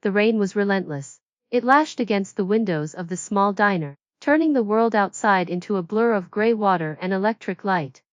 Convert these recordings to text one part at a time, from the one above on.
the rain was relentless. It lashed against the windows of the small diner, turning the world outside into a blur of gray water and electric light.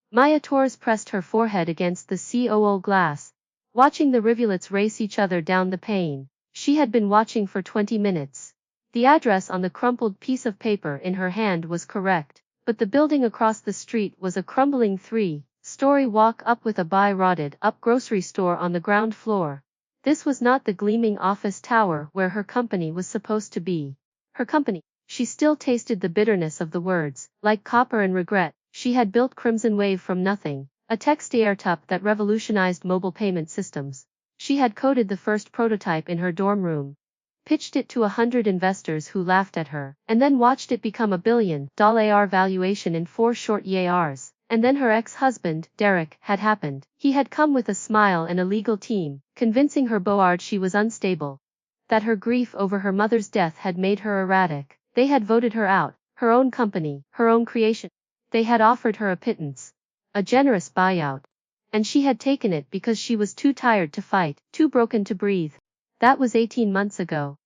Torres pressed her forehead against the COO glass, watching the rivulets race each other down the pane. She had been watching for 20 minutes. The address on the crumpled piece of paper in her hand was correct, but the building across the street was a crumbling 3-story walk-up with a by-rotted-up grocery store on the ground floor. This was not the gleaming office tower where her company was supposed to be. Her company. She still tasted the bitterness of the words. Like copper and regret, she had built CrimsonWave from nothing, a tech startup that revolutionized mobile payment systems. She had coded the first prototype in her dorm room, pitched it to 100 investors who laughed at her, and then watched it become $1 billion valuation in 4 short years. And then her ex-husband, Derek, had happened. He had come with a smile and a legal team, convincing her board she was unstable, that her grief over her mother's death had made her erratic. They had voted her out, her own company, her own creation. They had offered her a pittance, a generous buyout. And she had taken it because she was too tired to fight, too broken to breathe. That was 18 months ago.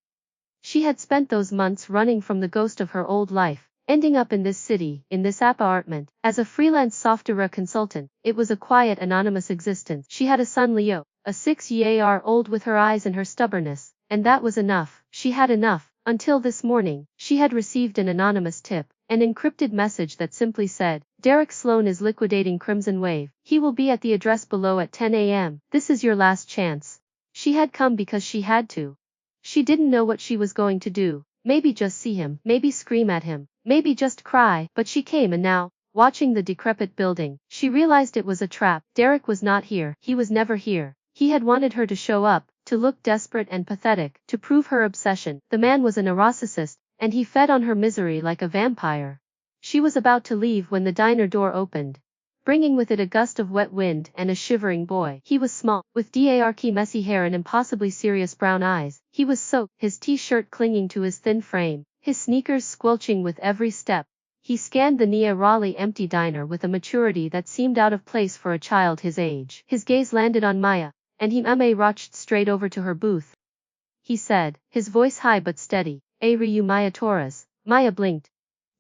She had spent those months running from the ghost of her old life, ending up in this city, in this apartment, as a freelance software consultant. It was a quiet, anonymous existence. She had a son, Leo, a 6-year-old with her eyes and her stubbornness, and that was enough. She had enough. Until this morning, she had received an anonymous tip, an encrypted message that simply said, Derek Sloan is liquidating CrimsonWave. He will be at the address below at 10 a.m. This is your last chance. She had come because she had to. She didn't know what she was going to do. Maybe just see him, maybe scream at him, maybe just cry, but she came, and now, watching the decrepit building, she realized it was a trap. Derek was not here. He was never here. He had wanted her to show up, to look desperate and pathetic, to prove her obsession. The man was a narcissist, and he fed on her misery like a vampire. She was about to leave when the diner door opened, bringing with it a gust of wet wind and a shivering boy. He was small, with dark messy hair and impossibly serious brown eyes. He was soaked, his t-shirt clinging to his thin frame, his sneakers squelching with every step. He scanned the nearly empty diner with a maturity that seemed out of place for a child his age. His gaze landed on Maya, and he rushed straight over to her booth. He said, his voice high but steady, "Are you Maya Torres?" Maya blinked.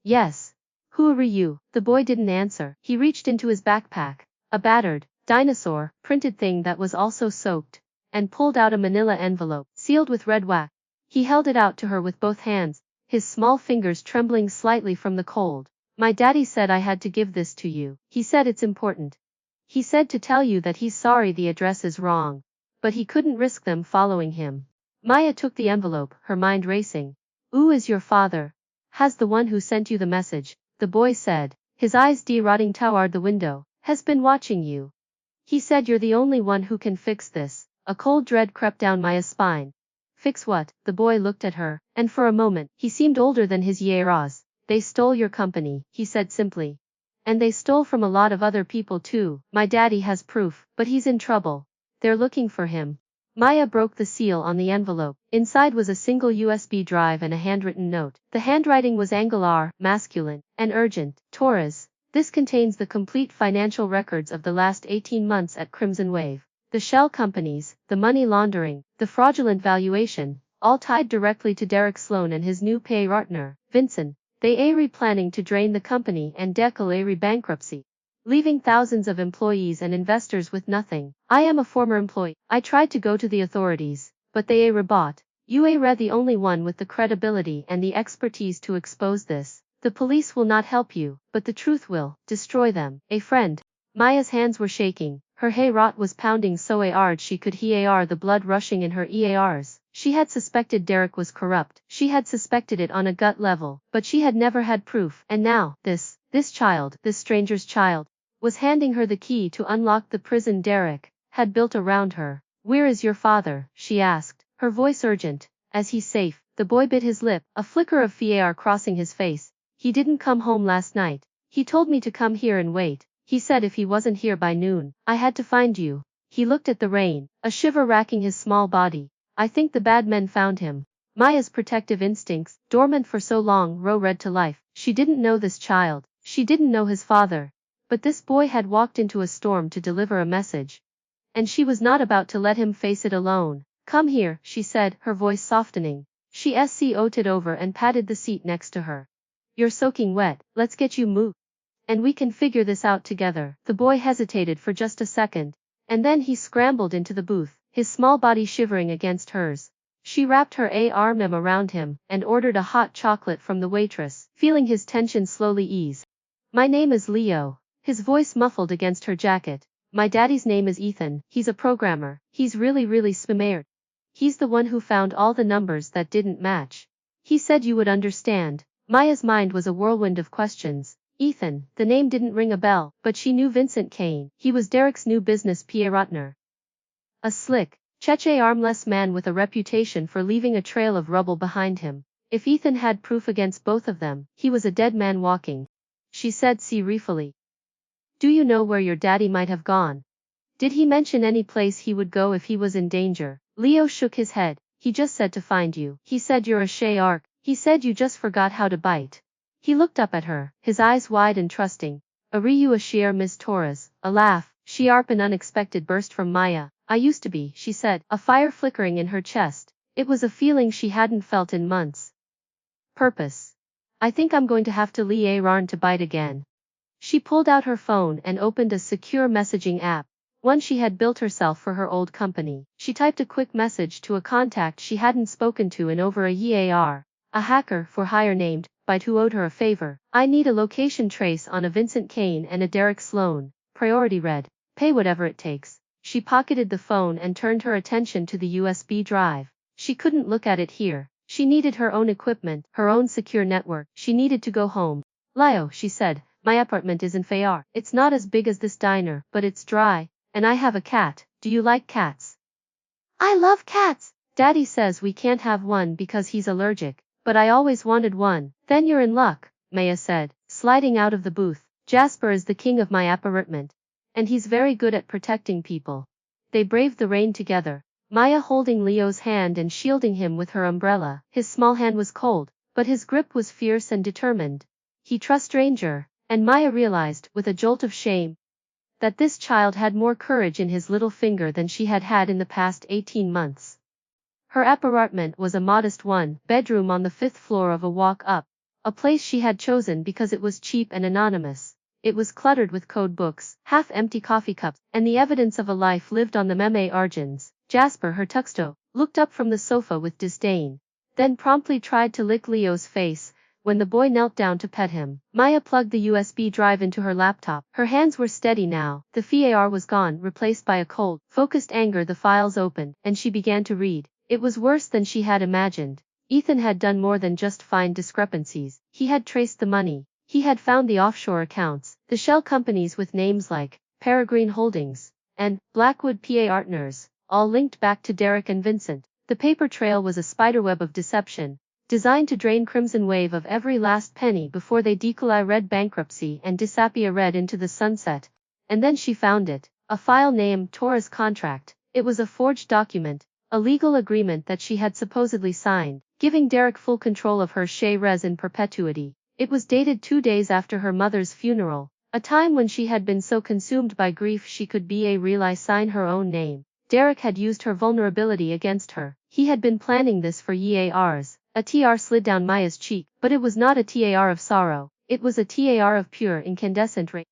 "Yes. Who are you?" The boy didn't answer. He reached into his backpack, a battered, dinosaur, printed thing that was also soaked, and pulled out a manila envelope, sealed with red wax. He held it out to her with both hands, his small fingers trembling slightly from the cold. "My daddy said I had to give this to you. He said it's important. He said to tell you that he's sorry the address is wrong, but he couldn't risk them following him." Maya took the envelope, her mind racing. "Who is your father?" "Has the one who sent you the message," the boy said, his eyes rotting toward the window, "has been watching you. He said you're the only one who can fix this." A cold dread crept down Maya's spine. "Fix what?" The boy looked at her, and for a moment, he seemed older than his years. "They stole your company," he said simply. "And they stole from a lot of other people too. My daddy has proof, but he's in trouble. They're looking for him." Maya broke the seal on the envelope. Inside was a single USB drive and a handwritten note. The handwriting was angular, masculine, and urgent. "Torres, this contains the complete financial records of the last 18 months at CrimsonWave. The shell companies, the money laundering, the fraudulent valuation, all tied directly to Derek Sloan and his new partner, Vincent. They are planning to drain the company and declare bankruptcy, leaving thousands of employees and investors with nothing. I am a former employee. I tried to go to the authorities, but they are bought. You are the only one with the credibility and the expertise to expose this. The police will not help you, but the truth will destroy them. A friend." Maya's hands were shaking. Her heart was pounding so hard she could hear the blood rushing in her ears. She had suspected Derek was corrupt. She had suspected it on a gut level, but she had never had proof. And now, this child, this stranger's child, was handing her the key to unlock the prison Derek had built around her. "Where is your father?" she asked, her voice urgent. "As he's safe." The boy bit his lip, a flicker of fear crossing his face. "He didn't come home last night. He told me to come here and wait. He said if he wasn't here by noon, I had to find you." He looked at the rain, a shiver racking his small body. "I think the bad men found him." Maya's protective instincts, dormant for so long, red to life. She didn't know this child. She didn't know his father. But this boy had walked into a storm to deliver a message. And she was not about to let him face it alone. Come here, she said, her voice softening. She scooted over and patted the seat next to her. You're soaking wet, let's get you moved. And we can figure this out together. The boy hesitated for just a second. And then he scrambled into the booth, his small body shivering against hers. She wrapped her arm around him and ordered a hot chocolate from the waitress, feeling his tension slowly ease. My name is Leo. His voice muffled against her jacket. My daddy's name is Ethan, he's a programmer, he's really smart. He's the one who found all the numbers that didn't match. He said you would understand. Maya's mind was a whirlwind of questions. Ethan, the name didn't ring a bell, but she knew Vincent Kane. He was Derek's new business partner. A slick, cheche armless man with a reputation for leaving a trail of rubble behind him. If Ethan had proof against both of them, he was a dead man walking. She said ruefully. Do you know where your daddy might have gone? Did he mention any place he would go if he was in danger? Leo shook his head. He just said to find you. He said you're a shark. He said you just forgot how to bite. He looked up at her, his eyes wide and trusting. Are you a sheer Miss Torres? A laugh, sharp and unexpected burst from Maya. I used to be, she said, a fire flickering in her chest. It was a feeling she hadn't felt in months. Purpose. I think I'm going to have to learn to bite again. She pulled out her phone and opened a secure messaging app. One she had built herself for her old company. She typed a quick message to a contact she hadn't spoken to in over a year. A hacker for hire named Byte who owed her a favor. I need a location trace on a Vincent Kane and a Derek Sloan. Priority read. Pay whatever it takes. She pocketed the phone and turned her attention to the USB drive. She couldn't look at it here. She needed her own equipment, her own secure network. She needed to go home. Leo, she said, my apartment is in Fayar. It's not as big as this diner, but it's dry. And I have a cat. Do you like cats? I love cats. Daddy says we can't have one because he's allergic, but I always wanted one. Then you're in luck, Maya said, sliding out of the booth. Jasper is the king of my apartment. And he's very good at protecting people. They braved the rain together, Maya holding Leo's hand and shielding him with her umbrella. His small hand was cold, but his grip was fierce and determined. He trusts stranger, and Maya realized, with a jolt of shame, that this child had more courage in his little finger than she had had in the past 18 months. Her apartment was a modest one-bedroom on the 5th floor of a walk-up, a place she had chosen because it was cheap and anonymous. It was cluttered with code books, half-empty coffee cups, and the evidence of a life lived on the meme argins. Jasper, her tuxedo, looked up from the sofa with disdain, then promptly tried to lick Leo's face. When the boy knelt down to pet him, Maya plugged the USB drive into her laptop. Her hands were steady now. The FAR was gone, replaced by a cold, focused anger. The files opened, and she began to read. It was worse than she had imagined. Ethan had done more than just find discrepancies. He had traced the money. He had found the offshore accounts, the shell companies with names like Peregrine Holdings and Blackwood Partners, all linked back to Derek and Vincent. The paper trail was a spiderweb of deception, designed to drain CrimsonWave of every last penny before they declare red bankruptcy and disappear red into the sunset. And then she found it, a file named Torres contract. It was a forged document, a legal agreement that she had supposedly signed, giving Derek full control of her shares in perpetuity. It was dated 2 days after her mother's funeral, a time when she had been so consumed by grief she could really sign her own name. Derek had used her vulnerability against her. He had been planning this for years. A TR slid down Maya's cheek, but it was not a TAR of sorrow. It was a TAR of pure incandescent rage.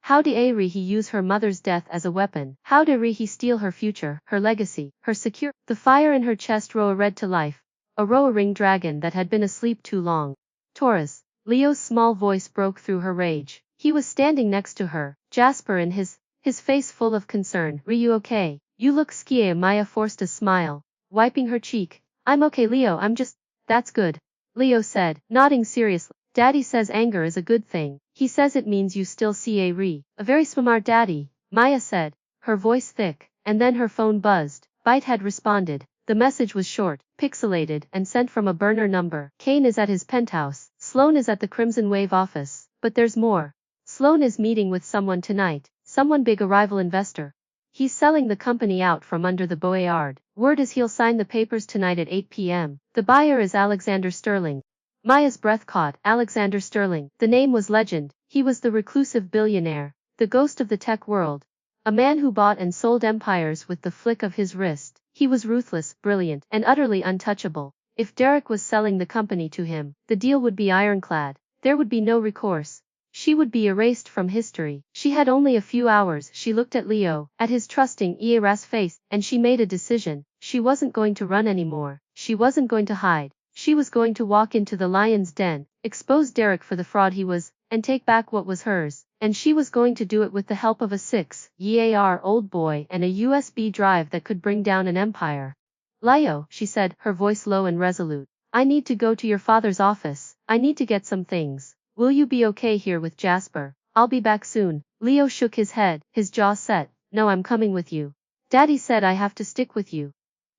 How dare he use her mother's death as a weapon? How dare he steal her future, her legacy, her secure? The fire in her chest roared to life. A roaring dragon that had been asleep too long. Torres. Leo's small voice broke through her rage. He was standing next to her, Jasper in his face full of concern. Are you okay? You look scared. Maya forced a smile, wiping her cheek. I'm okay, Leo, I'm just... That's good, Leo said, nodding seriously. Daddy says anger is a good thing. He says it means you still see a very smart daddy, Maya said, her voice thick, and then her phone buzzed. Byte had responded. The message was short, pixelated, and sent from a burner number. Kane is at his penthouse. Sloan is at the CrimsonWave office. But there's more. Sloan is meeting with someone tonight, someone big, a rival investor. He's selling the company out from under the board. Word is he'll sign the papers tonight at 8 p.m. The buyer is Alexander Sterling. Maya's breath caught. Alexander Sterling. The name was legend. He was the reclusive billionaire, the ghost of the tech world. A man who bought and sold empires with the flick of his wrist. He was ruthless, brilliant, and utterly untouchable. If Derek was selling the company to him, the deal would be ironclad. There would be no recourse. She would be erased from history. She had only a few hours. She looked at Leo, at his trusting, ERAS face, and she made a decision. She wasn't going to run anymore. She wasn't going to hide. She was going to walk into the lion's den, expose Derek for the fraud he was, and take back what was hers. And she was going to do it with the help of a 6-year-old boy and a USB drive that could bring down an empire. Leo, she said, her voice low and resolute. I need to go to your father's office. I need to get some things. Will you be okay here with Jasper? I'll be back soon. Leo shook his head, his jaw set. No, I'm coming with you. Daddy said I have to stick with you.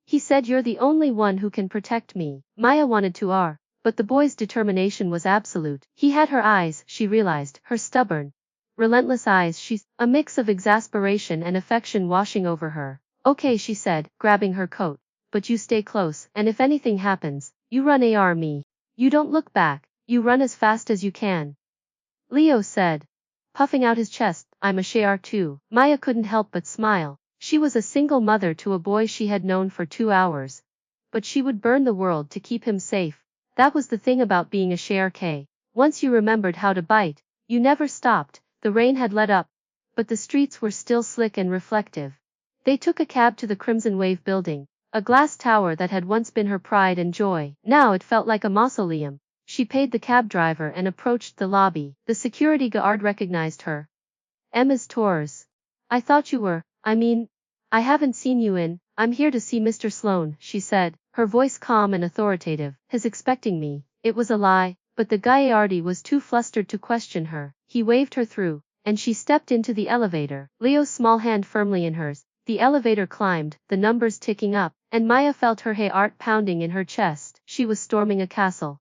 He said you're the only one who can protect me. Maya wanted to but the boy's determination was absolute. He had her eyes, she realized, her stubborn, relentless eyes. A mix of exasperation and affection washing over her. Okay, she said, grabbing her coat. But you stay close, and if anything happens, you run me. You don't look back, you run as fast as you can. Leo said, puffing out his chest, I'm a Shayar too. Maya couldn't help but smile. She was a single mother to a boy she had known for 2 hours. But she would burn the world to keep him safe. That was the thing about being a Shayar. Once you remembered how to bite, you never stopped. The rain had let up, but the streets were still slick and reflective. They took a cab to the CrimsonWave building. A glass tower that had once been her pride and joy. Now it felt like a mausoleum. She paid the cab driver and approached the lobby. The security guard recognized her. Ms. Torres. I thought you were, I haven't seen you in. I'm here to see Mr. Sloan, she said, her voice calm and authoritative. His expecting me. It was a lie, but the Gaiardi was too flustered to question her. He waved her through, and she stepped into the elevator, Leo's small hand firmly in hers. The elevator climbed, the numbers ticking up, and Maya felt her heart pounding in her chest. She was storming a castle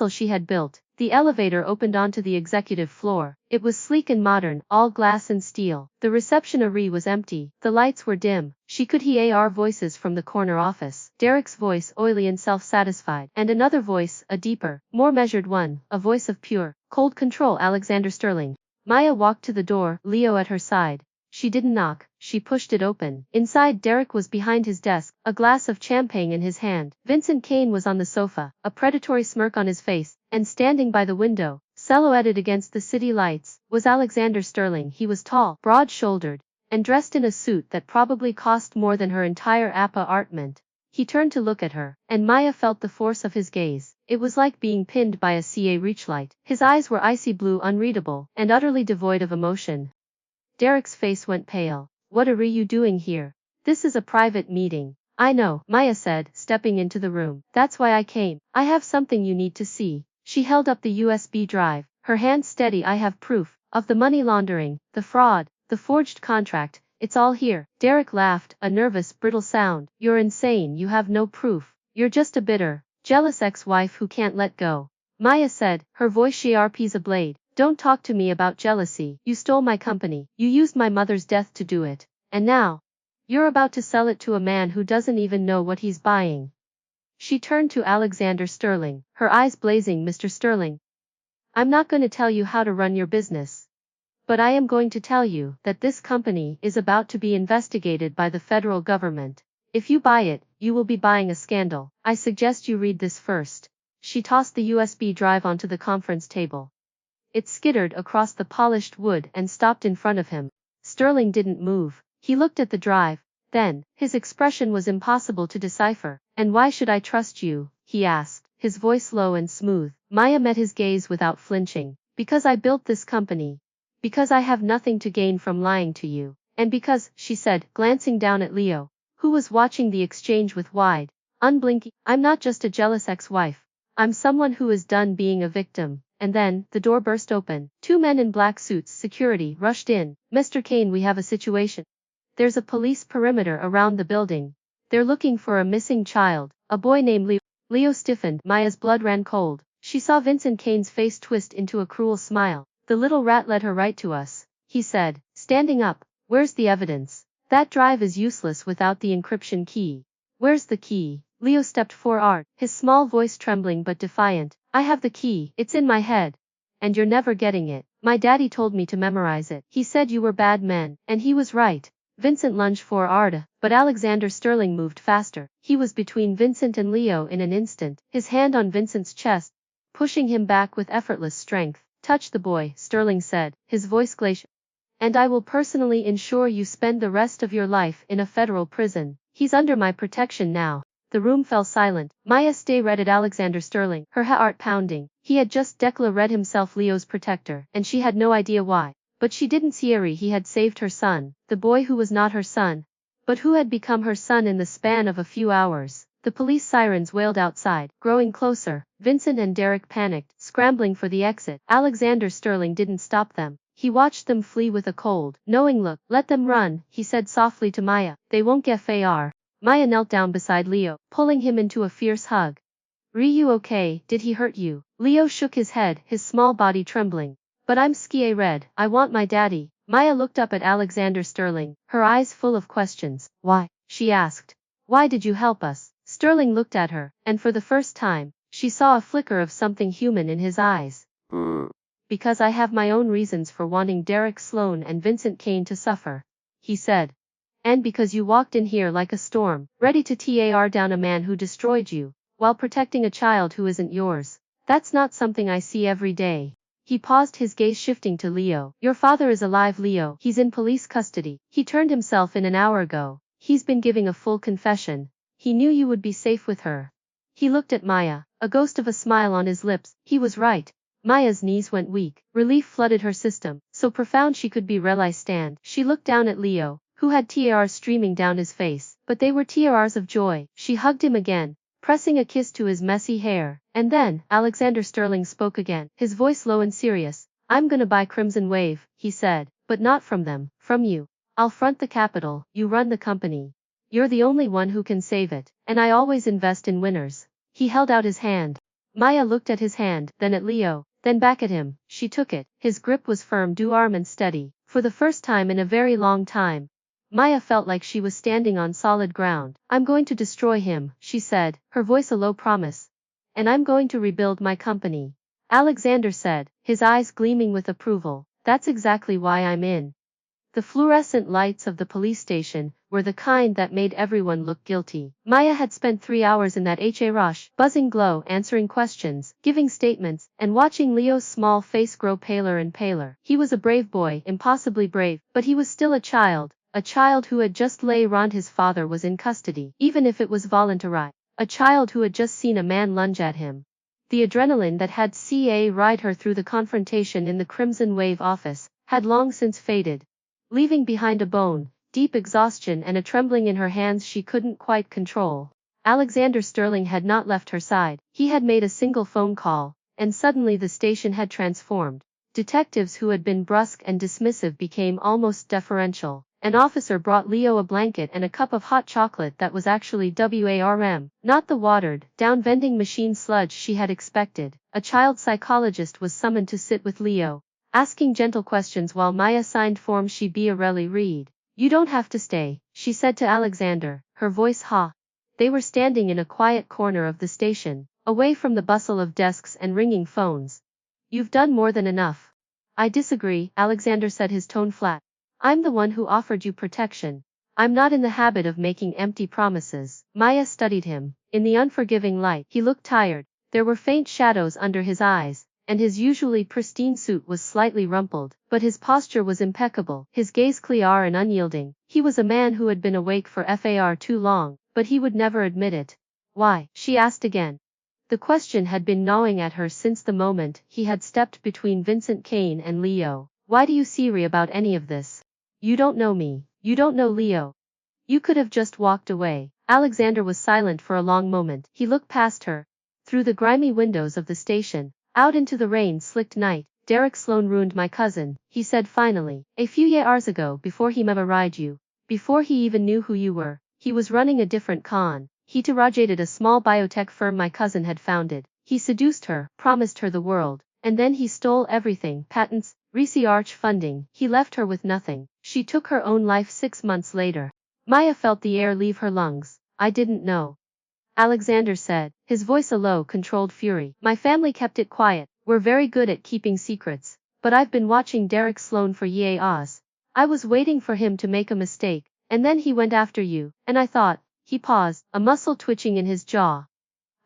she had built. The elevator opened onto the executive floor. It was sleek and modern, all glass and steel. The reception area was empty. The lights were dim. She could hear voices from the corner office. Derek's voice, oily and self-satisfied, and another voice, a deeper, more measured one, a voice of pure, cold control. Alexander Sterling. Maya walked to the door, Leo at her side. She didn't knock, she pushed it open. Inside, Derek was behind his desk, a glass of champagne in his hand. Vincent Kane was on the sofa, a predatory smirk on his face, and standing by the window, silhouetted against the city lights, was Alexander Sterling. He was tall, broad-shouldered, and dressed in a suit that probably cost more than her entire apartment. He turned to look at her, and Maya felt the force of his gaze. It was like being pinned by a CA reachlight. His eyes were icy blue, unreadable, and utterly devoid of emotion. Derek's face went pale. What are you doing here? This is a private meeting. I know, Maya said, stepping into the room. That's why I came. I have something you need to see. She held up the USB drive, her hand steady. I have proof of the money laundering, the fraud, the forged contract. It's all here. Derek laughed, a nervous, brittle sound. You're insane. You have no proof. You're just a bitter, jealous ex-wife who can't let go. Maya said, her voice sharp as a blade. Don't talk to me about jealousy. You stole my company. You used my mother's death to do it. And now, you're about to sell it to a man who doesn't even know what he's buying. She turned to Alexander Sterling, her eyes blazing. Mr. Sterling, I'm not going to tell you how to run your business. But I am going to tell you that this company is about to be investigated by the federal government. If you buy it, you will be buying a scandal. I suggest you read this first. She tossed the USB drive onto the conference table. It skittered across the polished wood and stopped in front of him. Sterling didn't move. He looked at the drive. Then, his expression was impossible to decipher. And why should I trust you? He asked, his voice low and smooth. Maya met his gaze without flinching. Because I built this company. Because I have nothing to gain from lying to you. And because, she said, glancing down at Leo, who was watching the exchange with wide, unblinking, I'm not just a jealous ex-wife. I'm someone who is done being a victim. And then, the door burst open. 2 men in black suits, security, rushed in. Mr. Kane, we have a situation. There's a police perimeter around the building. They're looking for a missing child, a boy named Leo. Leo stiffened. Maya's blood ran cold. She saw Vincent Kane's face twist into a cruel smile. The little rat led her right to us, he said, standing up. Where's the evidence? That drive is useless without the encryption key. Where's the key? Leo stepped forward, his small voice trembling but defiant. I have the key. It's in my head. And you're never getting it. My daddy told me to memorize it. He said you were bad men, and he was right. Vincent lunged for Arda, but Alexander Sterling moved faster. He was between Vincent and Leo in an instant, his hand on Vincent's chest, pushing him back with effortless strength. Touch the boy, Sterling said, his voice glacial. And I will personally ensure you spend the rest of your life in a federal prison. He's under my protection now. The room fell silent. Maya stared at Alexander Sterling, her heart pounding. He had just declared himself Leo's protector, and she had no idea why. But she didn't see he had saved her son, the boy who was not her son, but who had become her son in the span of a few hours. The police sirens wailed outside, growing closer. Vincent and Derek panicked, scrambling for the exit. Alexander Sterling didn't stop them. He watched them flee with a cold, knowing look. Let them run, he said softly to Maya. They won't get far. Maya knelt down beside Leo, pulling him into a fierce hug. You okay? Did he hurt you? Leo shook his head, his small body trembling. But I'm scared. I want my daddy. Maya looked up at Alexander Sterling, her eyes full of questions. Why? She asked. Why did you help us? Sterling looked at her, and for the first time, she saw a flicker of something human in his eyes. Because I have my own reasons for wanting Derek Sloan and Vincent Kane to suffer, he said. And because you walked in here like a storm, ready to tear down a man who destroyed you, while protecting a child who isn't yours. That's not something I see every day. He paused, his gaze shifting to Leo. Your father is alive, Leo. He's in police custody. He turned himself in an hour ago. He's been giving a full confession. He knew you would be safe with her. He looked at Maya, a ghost of a smile on his lips. He was right. Maya's knees went weak. Relief flooded her system, so profound she could barely stand. She looked down at Leo, who had tears streaming down his face, but they were tears of joy. She hugged him again, pressing a kiss to his messy hair. And then, Alexander Sterling spoke again, his voice low and serious. I'm gonna buy CrimsonWave, he said, but not from them, from you. I'll front the capital, you run the company. You're the only one who can save it, and I always invest in winners. He held out his hand. Maya looked at his hand, then at Leo, then back at him. She took it. His grip was firm, arm and steady. For the first time in a very long time, Maya felt like she was standing on solid ground. I'm going to destroy him, she said, her voice a low promise. And I'm going to rebuild my company. Alexander said, his eyes gleaming with approval. That's exactly why I'm in. The fluorescent lights of the police station were the kind that made everyone look guilty. Maya had spent 3 hours in that rush, buzzing glow, answering questions, giving statements, and watching Leo's small face grow paler and paler. He was a brave boy, impossibly brave, but he was still a child who had just learned his father was in custody, even if it was voluntary. A child who had just seen a man lunge at him. The adrenaline that had ride her through the confrontation in the CrimsonWave office had long since faded, leaving behind a bone, deep exhaustion and a trembling in her hands she couldn't quite control. Alexander Sterling had not left her side. He had made a single phone call, and suddenly the station had transformed. Detectives who had been brusque and dismissive became almost deferential. An officer brought Leo a blanket and a cup of hot chocolate that was actually warm, not the watered down vending machine sludge she had expected. A child psychologist was summoned to sit with Leo, asking gentle questions while Maya signed forms she barely read. You don't have to stay, she said to Alexander, her voice They were standing in a quiet corner of the station, away from the bustle of desks and ringing phones. You've done more than enough. I disagree, Alexander said, his tone flat. I'm the one who offered you protection. I'm not in the habit of making empty promises. Maya studied him. In the unforgiving light, he looked tired. There were faint shadows under his eyes, and his usually pristine suit was slightly rumpled, but his posture was impeccable, his gaze clear and unyielding. He was a man who had been awake for far too long, but he would never admit it. Why? She asked again. The question had been gnawing at her since the moment he had stepped between Vincent Kane and Leo. Why do you worry about any of this? You don't know me. You don't know Leo. You could have just walked away. Alexander was silent for a long moment. He looked past her, through the grimy windows of the station, out into the rain-slicked night. Derek Sloan ruined my cousin, he said finally. A few years ago, before he married you, before he even knew who you were, he was running a different con. He targeted a small biotech firm my cousin had founded. He seduced her, promised her the world, and then he stole everything, patents, research funding. He left her with nothing. She took her own life 6 months later. Maya felt the air leave her lungs. I didn't know. Alexander said, his voice a low, controlled fury. My family kept it quiet. We're very good at keeping secrets. But I've been watching Derek Sloan for years. I was waiting for him to make a mistake, and then he went after you, and I thought, he paused, a muscle twitching in his jaw.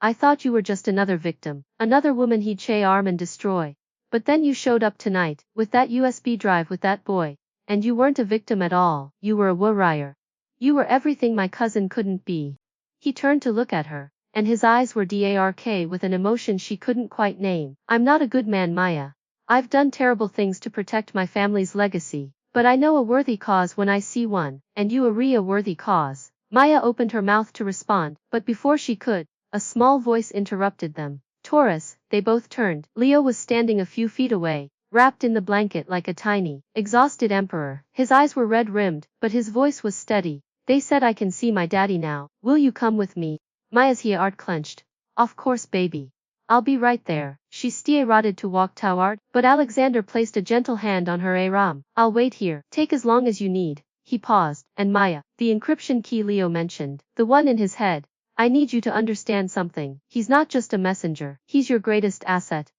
I thought you were just another victim, another woman he'd arm and destroy. But then you showed up tonight, with that USB drive with that boy, and you weren't a victim at all, you were a warrior. You were everything my cousin couldn't be. He turned to look at her, and his eyes were dark with an emotion she couldn't quite name. I'm not a good man, Maya. I've done terrible things to protect my family's legacy, but I know a worthy cause when I see one, and you are a worthy cause. Maya opened her mouth to respond, but before she could, a small voice interrupted them. Torres, they both turned. Leo was standing a few feet away, wrapped in the blanket like a tiny, exhausted emperor. His eyes were red-rimmed, but his voice was steady. They said I can see my daddy now. Will you come with me? Maya's heart clenched. Of course, baby. I'll be right there. She started to walk toward, but Alexander placed a gentle hand on her arm. I'll wait here. Take as long as you need. He paused, and Maya, the encryption key Leo mentioned, the one in his head. I need you to understand something. He's not just a messenger. He's your greatest asset.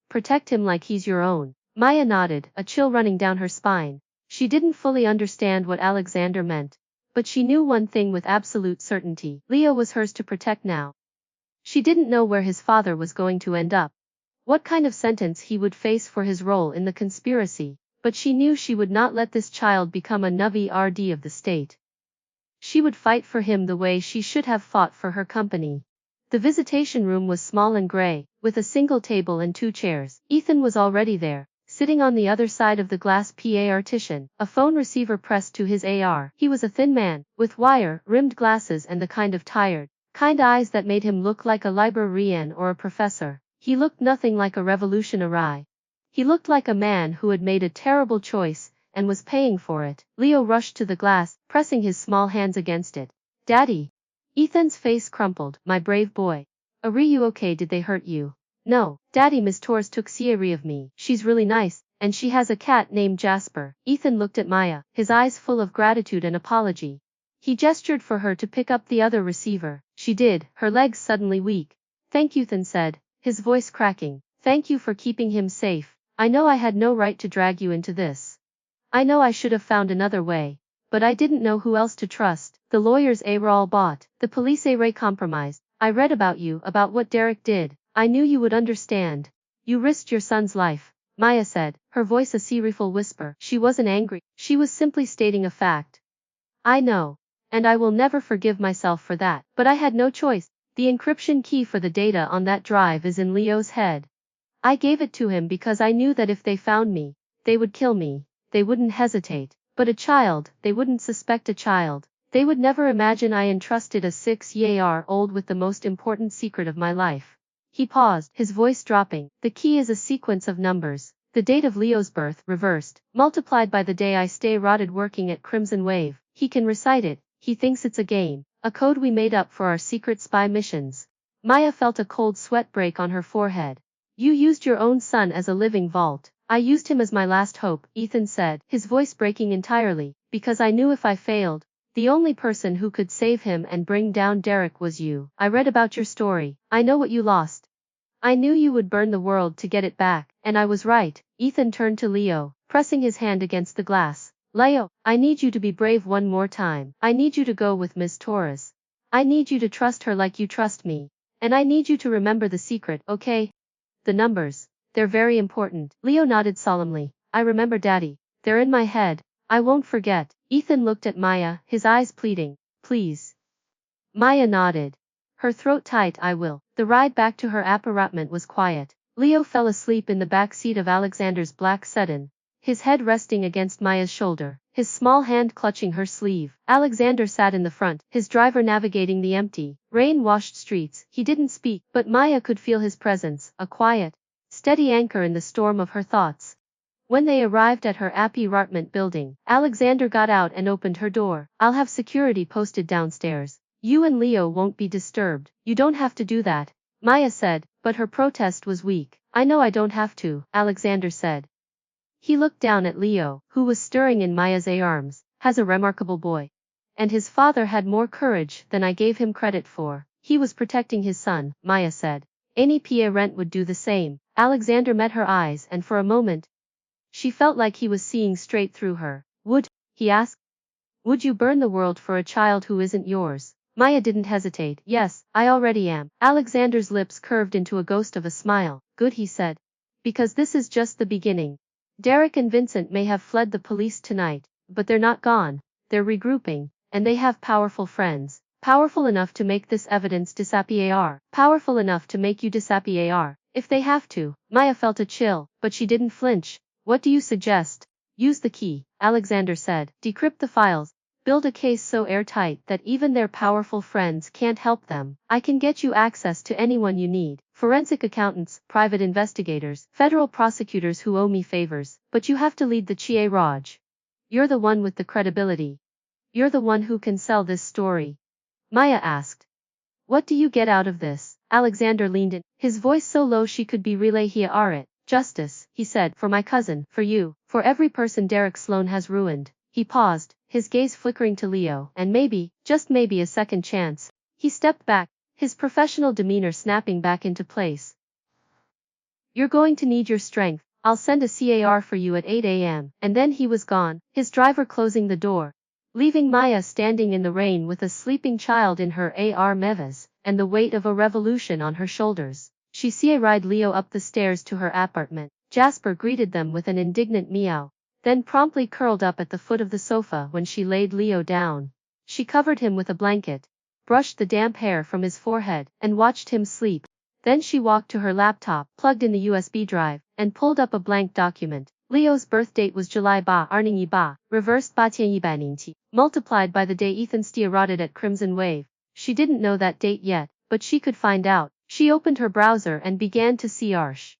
Protect him like he's your own. Maya nodded, a chill running down her spine. She didn't fully understand what Alexander meant, but she knew one thing with absolute certainty. Leo was hers to protect now. She didn't know where his father was going to end up, what kind of sentence he would face for his role in the conspiracy, but she knew she would not let this child become a Navi RD of the state. She would fight for him the way she should have fought for her company. The visitation room was small and gray, with a single table and 2 chairs. Ethan was already there, sitting on the other side of the glass partition, a phone receiver pressed to his AR. He was a thin man, with wire-rimmed glasses and the kind of tired, kind eyes that made him look like a librarian or a professor. He looked nothing like a revolutionary. He looked like a man who had made a terrible choice, and was paying for it. Leo rushed to the glass, pressing his small hands against it. Daddy. Ethan's face crumpled. My brave boy. Are you okay? Did they hurt you? No, Daddy. Miss Torres took care of me. She's really nice, and she has a cat named Jasper. Ethan looked at Maya, his eyes full of gratitude and apology. He gestured for her to pick up the other receiver. She did, her legs suddenly weak. Thank you, Ethan said, his voice cracking. Thank you for keeping him safe. I know I had no right to drag you into this. I know I should have found another way, but I didn't know who else to trust. The lawyers were all bought, the police were compromised. I read about you, about what Derek did. I knew you would understand. You risked your son's life, Maya said, her voice a cerebral whisper. She wasn't angry, she was simply stating a fact. I know, and I will never forgive myself for that, but I had no choice. The encryption key for the data on that drive is in Leo's head. I gave it to him because I knew that if they found me, they would kill me. They wouldn't hesitate. But a child, they wouldn't suspect a child. They would never imagine I entrusted a 6-year-old with the most important secret of my life. He paused, his voice dropping. The key is a sequence of numbers. The date of Leo's birth, reversed, multiplied by the day I started working at CrimsonWave. He can recite it. He thinks it's a game, a code we made up for our secret spy missions. Maya felt a cold sweat break on her forehead. You used your own son as a living vault. I used him as my last hope, Ethan said, his voice breaking entirely, because I knew if I failed, the only person who could save him and bring down Derek was you. I read about your story. I know what you lost. I knew you would burn the world to get it back, and I was right. Ethan turned to Leo, pressing his hand against the glass. Leo, I need you to be brave one more time. I need you to go with Miss Torres. I need you to trust her like you trust me. And I need you to remember the secret, okay? The numbers. They're very important. Leo nodded solemnly. I remember, Daddy. They're in my head. I won't forget. Ethan looked at Maya, his eyes pleading. Please. Maya nodded. Her throat tight. I will. The ride back to her apartment was quiet. Leo fell asleep in the back seat of Alexander's black sedan, his head resting against Maya's shoulder, his small hand clutching her sleeve. Alexander sat in the front, his driver navigating the empty, rain-washed streets. He didn't speak, but Maya could feel his presence, a quiet, steady anchor in the storm of her thoughts. When they arrived at her apartment building, Alexander got out and opened her door. I'll have security posted downstairs. You and Leo won't be disturbed. You don't have to do that, Maya said, but her protest was weak. I know I don't have to, Alexander said. He looked down at Leo, who was stirring in Maya's arms. Has a remarkable boy. And his father had more courage than I gave him credit for. He was protecting his son, Maya said. Any parent would do the same. Alexander met her eyes, and for a moment, she felt like he was seeing straight through her. Would, he asked, would you burn the world for a child who isn't yours? Maya didn't hesitate. Yes, I already am. Alexander's lips curved into a ghost of a smile. Good, he said. Because this is just the beginning. Derek and Vincent may have fled the police tonight, but they're not gone. They're regrouping, and they have powerful friends. Powerful enough to make this evidence disappear. Powerful enough to make you disappear. If they have to. Maya felt a chill, but she didn't flinch. What do you suggest? Use the key, Alexander said. Decrypt the files. Build a case so airtight that even their powerful friends can't help them. I can get you access to anyone you need. Forensic accountants, private investigators, federal prosecutors who owe me favors. But you have to lead the Chie Raj. You're the one with the credibility. You're the one who can sell this story. Maya asked. What do you get out of this? Alexander leaned in, his voice so low she could be relay here are it. Justice, he said, for my cousin, for you, for every person Derek Sloan has ruined. He paused, his gaze flickering to Leo, and maybe, just maybe a second chance. He stepped back, his professional demeanor snapping back into place. You're going to need your strength. I'll send a CAR for you at 8 a.m. And then he was gone, his driver closing the door, leaving Maya standing in the rain with a sleeping child in her AR Meves, and the weight of a revolution on her shoulders. She CA'd Leo up the stairs to her apartment. Jasper greeted them with an indignant meow, then promptly curled up at the foot of the sofa when she laid Leo down. She covered him with a blanket, brushed the damp hair from his forehead, and watched him sleep. Then she walked to her laptop, plugged in the USB drive, and pulled up a blank document. Leo's birth date was July ba Arning ba, reversed ba Tianyi multiplied by the day Ethan started at CrimsonWave. She didn't know that date yet, but she could find out. She opened her browser and began to search.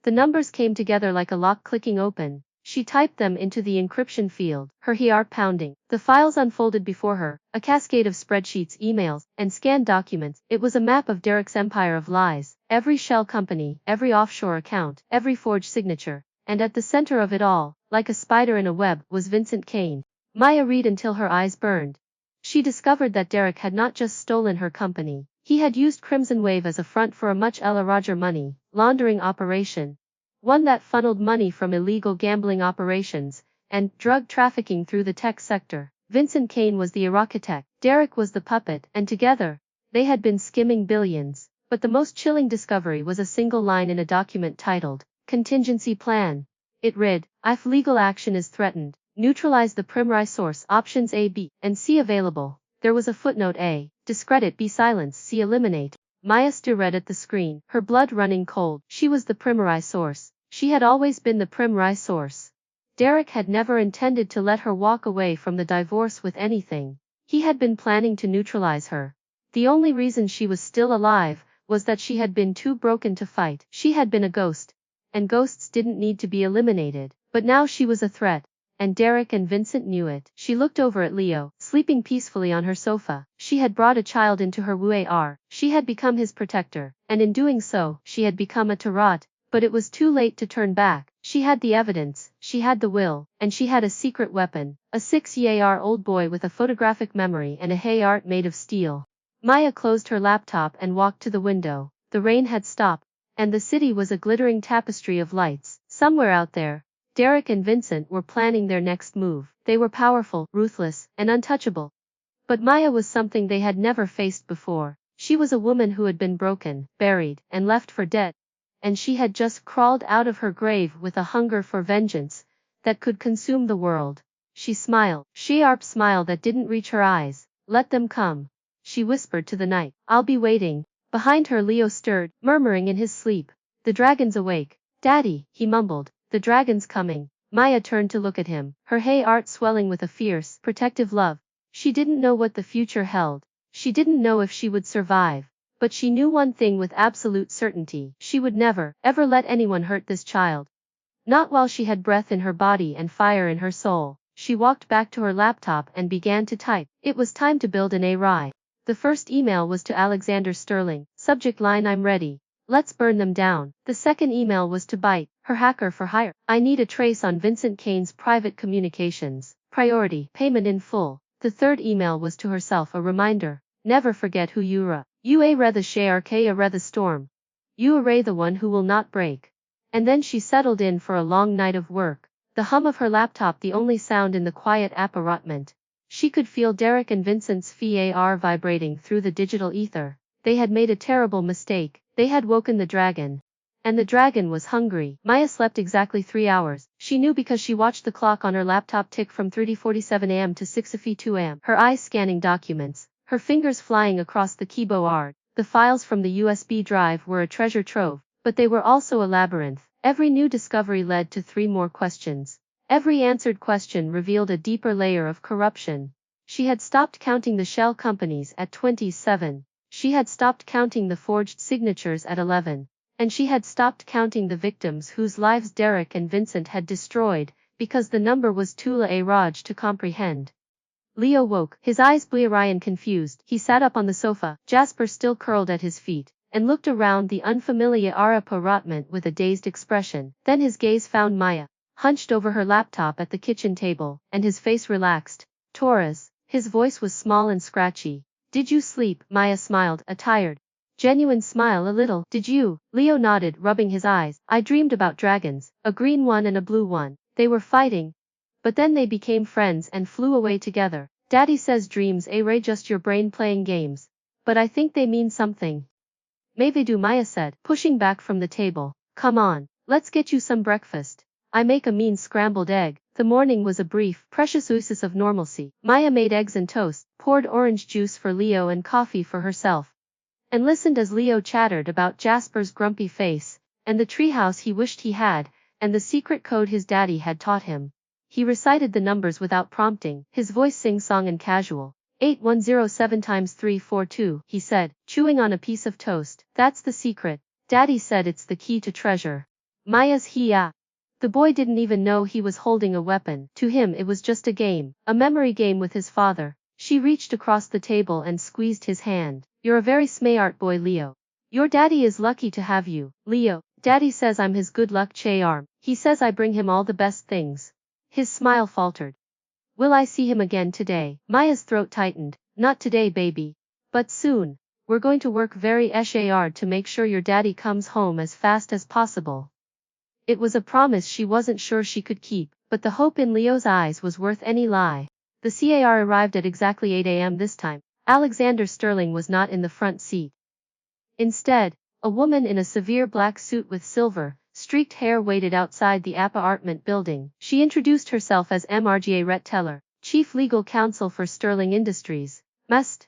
The numbers came together like a lock clicking open. She typed them into the encryption field, her heart pounding. The files unfolded before her, a cascade of spreadsheets, emails, and scanned documents. It was a map of Derek's empire of lies, every shell company, every offshore account, every forged signature. And at the center of it all, like a spider in a web, was Vincent Kane. Maya read until her eyes burned. She discovered that Derek had not just stolen her company, he had used CrimsonWave as a front for a much Ella Roger money laundering operation. One that funneled money from illegal gambling operations and drug trafficking through the tech sector. Vincent Kane was the architect, Derek was the puppet, and together, they had been skimming billions. But the most chilling discovery was a single line in a document titled, Contingency Plan. It read, if legal action is threatened, neutralize the primary source options A, B, and C available. There was a footnote A, discredit B, silence C, eliminate. Maya stared at the screen, her blood running cold. She was the primary source. She had always been the primary source. Derek had never intended to let her walk away from the divorce with anything. He had been planning to neutralize her. The only reason she was still alive was that she had been too broken to fight. She had been a ghost, and ghosts didn't need to be eliminated. But now she was a threat, and Derek and Vincent knew it. She looked over at Leo, sleeping peacefully on her sofa. She had brought a child into her WAR. She had become his protector, and in doing so, she had become a tarot. But it was too late to turn back. She had the evidence, she had the will, and she had a secret weapon, a 6-year-old boy with a photographic memory and a heart made of steel. Maya closed her laptop and walked to the window. The rain had stopped, and the city was a glittering tapestry of lights. Somewhere out there, Derek and Vincent were planning their next move. They were powerful, ruthless, and untouchable. But Maya was something they had never faced before. She was a woman who had been broken, buried, and left for dead. And she had just crawled out of her grave with a hunger for vengeance that could consume the world. She smiled, sharp smile that didn't reach her eyes. Let them come, she whispered to the night. I'll be waiting. Behind her Leo stirred, murmuring in his sleep. The dragon's awake. Daddy, he mumbled. The dragon's coming. Maya turned to look at him, her heart swelling with a fierce, protective love. She didn't know what the future held. She didn't know if she would survive. But she knew one thing with absolute certainty. She would never, ever let anyone hurt this child. Not while she had breath in her body and fire in her soul. She walked back to her laptop and began to type. It was time to build an AI. The first email was to Alexander Sterling. Subject line, I'm ready. Let's burn them down. The second email was to Byte, her hacker for hire. I need a trace on Vincent Kane's private communications. Priority, payment in full. The third email was to herself, a reminder. Never forget who you are. You are the share the storm. You are the one who will not break. And then she settled in for a long night of work. The hum of her laptop the only sound in the quiet appartement. She could feel Derek and Vincent's VAR vibrating through the digital ether. They had made a terrible mistake. They had woken the dragon. And the dragon was hungry. Maya slept exactly 3 hours. She knew because she watched the clock on her laptop tick from 3:47 am to 6:02 am. Her eyes scanning documents, her fingers flying across the keyboard. The files from the USB drive were a treasure trove, but they were also a labyrinth. Every new discovery led to 3 more questions. Every answered question revealed a deeper layer of corruption. She had stopped counting the shell companies at 27. She had stopped counting the forged signatures at 11. And she had stopped counting the victims whose lives Derek and Vincent had destroyed, because the number was too large to comprehend. Leo woke, his eyes bleary and confused. He sat up on the sofa, Jasper still curled at his feet, and looked around the unfamiliar appartement with a dazed expression. Then his gaze found Maya, hunched over her laptop at the kitchen table, and his face relaxed. Torres, his voice was small and scratchy. Did you sleep? Maya smiled, a tired, genuine smile a little. Did you? Leo nodded, rubbing his eyes. I dreamed about dragons, a green one and a blue one. They were fighting. But then they became friends and flew away together. Daddy says dreams are just your brain playing games. But I think they mean something. Maybe they do, Maya said, pushing back from the table. Come on, let's get you some breakfast. I make a mean scrambled egg. The morning was a brief, precious oasis of normalcy. Maya made eggs and toast, poured orange juice for Leo and coffee for herself, and listened as Leo chattered about Jasper's grumpy face, and the treehouse he wished he had, and the secret code his daddy had taught him. He recited the numbers without prompting, his voice sing-song and casual. 8107 times 342, he said, chewing on a piece of toast. That's the secret. Daddy said it's the key to treasure. Maya's yeah. The boy didn't even know he was holding a weapon. To him it was just a game, a memory game with his father. She reached across the table and squeezed his hand. You're a very smart boy, Leo. Your daddy is lucky to have you, Leo. Daddy says I'm his good luck charm. He says I bring him all the best things. His smile faltered. Will I see him again today? Maya's throat tightened. Not today, baby. But soon. We're going to work very hard to make sure your daddy comes home as fast as possible. It was a promise she wasn't sure she could keep, but the hope in Leo's eyes was worth any lie. The car arrived at exactly 8 am this time. Alexander Sterling was not in the front seat. Instead, a woman in a severe black suit with silver, streaked hair waited outside the apartment building. She introduced herself as Margaret Teller, Chief Legal Counsel for Sterling Industries.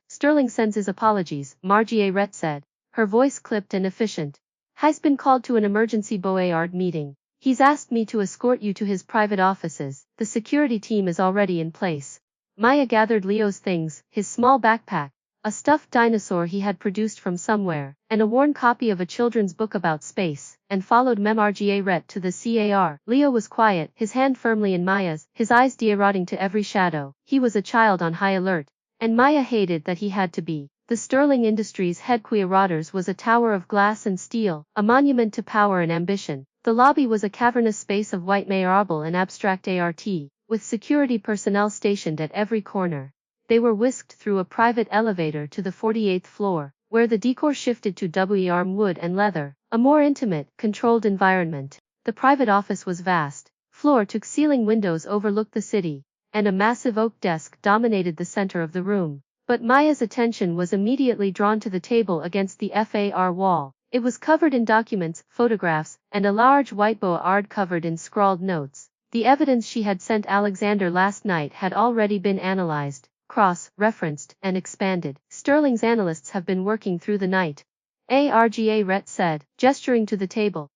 Sterling sends his apologies, Margaret said, her voice clipped and efficient. Has been called to an emergency board meeting. He's asked me to escort you to his private offices. The security team is already in place. Maya gathered Leo's things, his small backpack, a stuffed dinosaur he had produced from somewhere, and a worn copy of a children's book about space, and followed Margaret to the car. Leo was quiet, his hand firmly in Maya's, his eyes derotting to every shadow. He was a child on high alert, and Maya hated that he had to be. The Sterling Industries headquarters was a tower of glass and steel, a monument to power and ambition. The lobby was a cavernous space of white marble and abstract art, with security personnel stationed at every corner. They were whisked through a private elevator to the 48th floor, where the decor shifted to arm wood and leather, a more intimate, controlled environment. The private office was vast. Floor-to-ceiling windows overlooked the city, and a massive oak desk dominated the center of the room. But Maya's attention was immediately drawn to the table against the FAR wall. It was covered in documents, photographs, and a large whiteboard covered in scrawled notes. The evidence she had sent Alexander last night had already been analyzed, cross-referenced, and expanded. Sterling's analysts have been working through the night. Margaret said, gesturing to the table.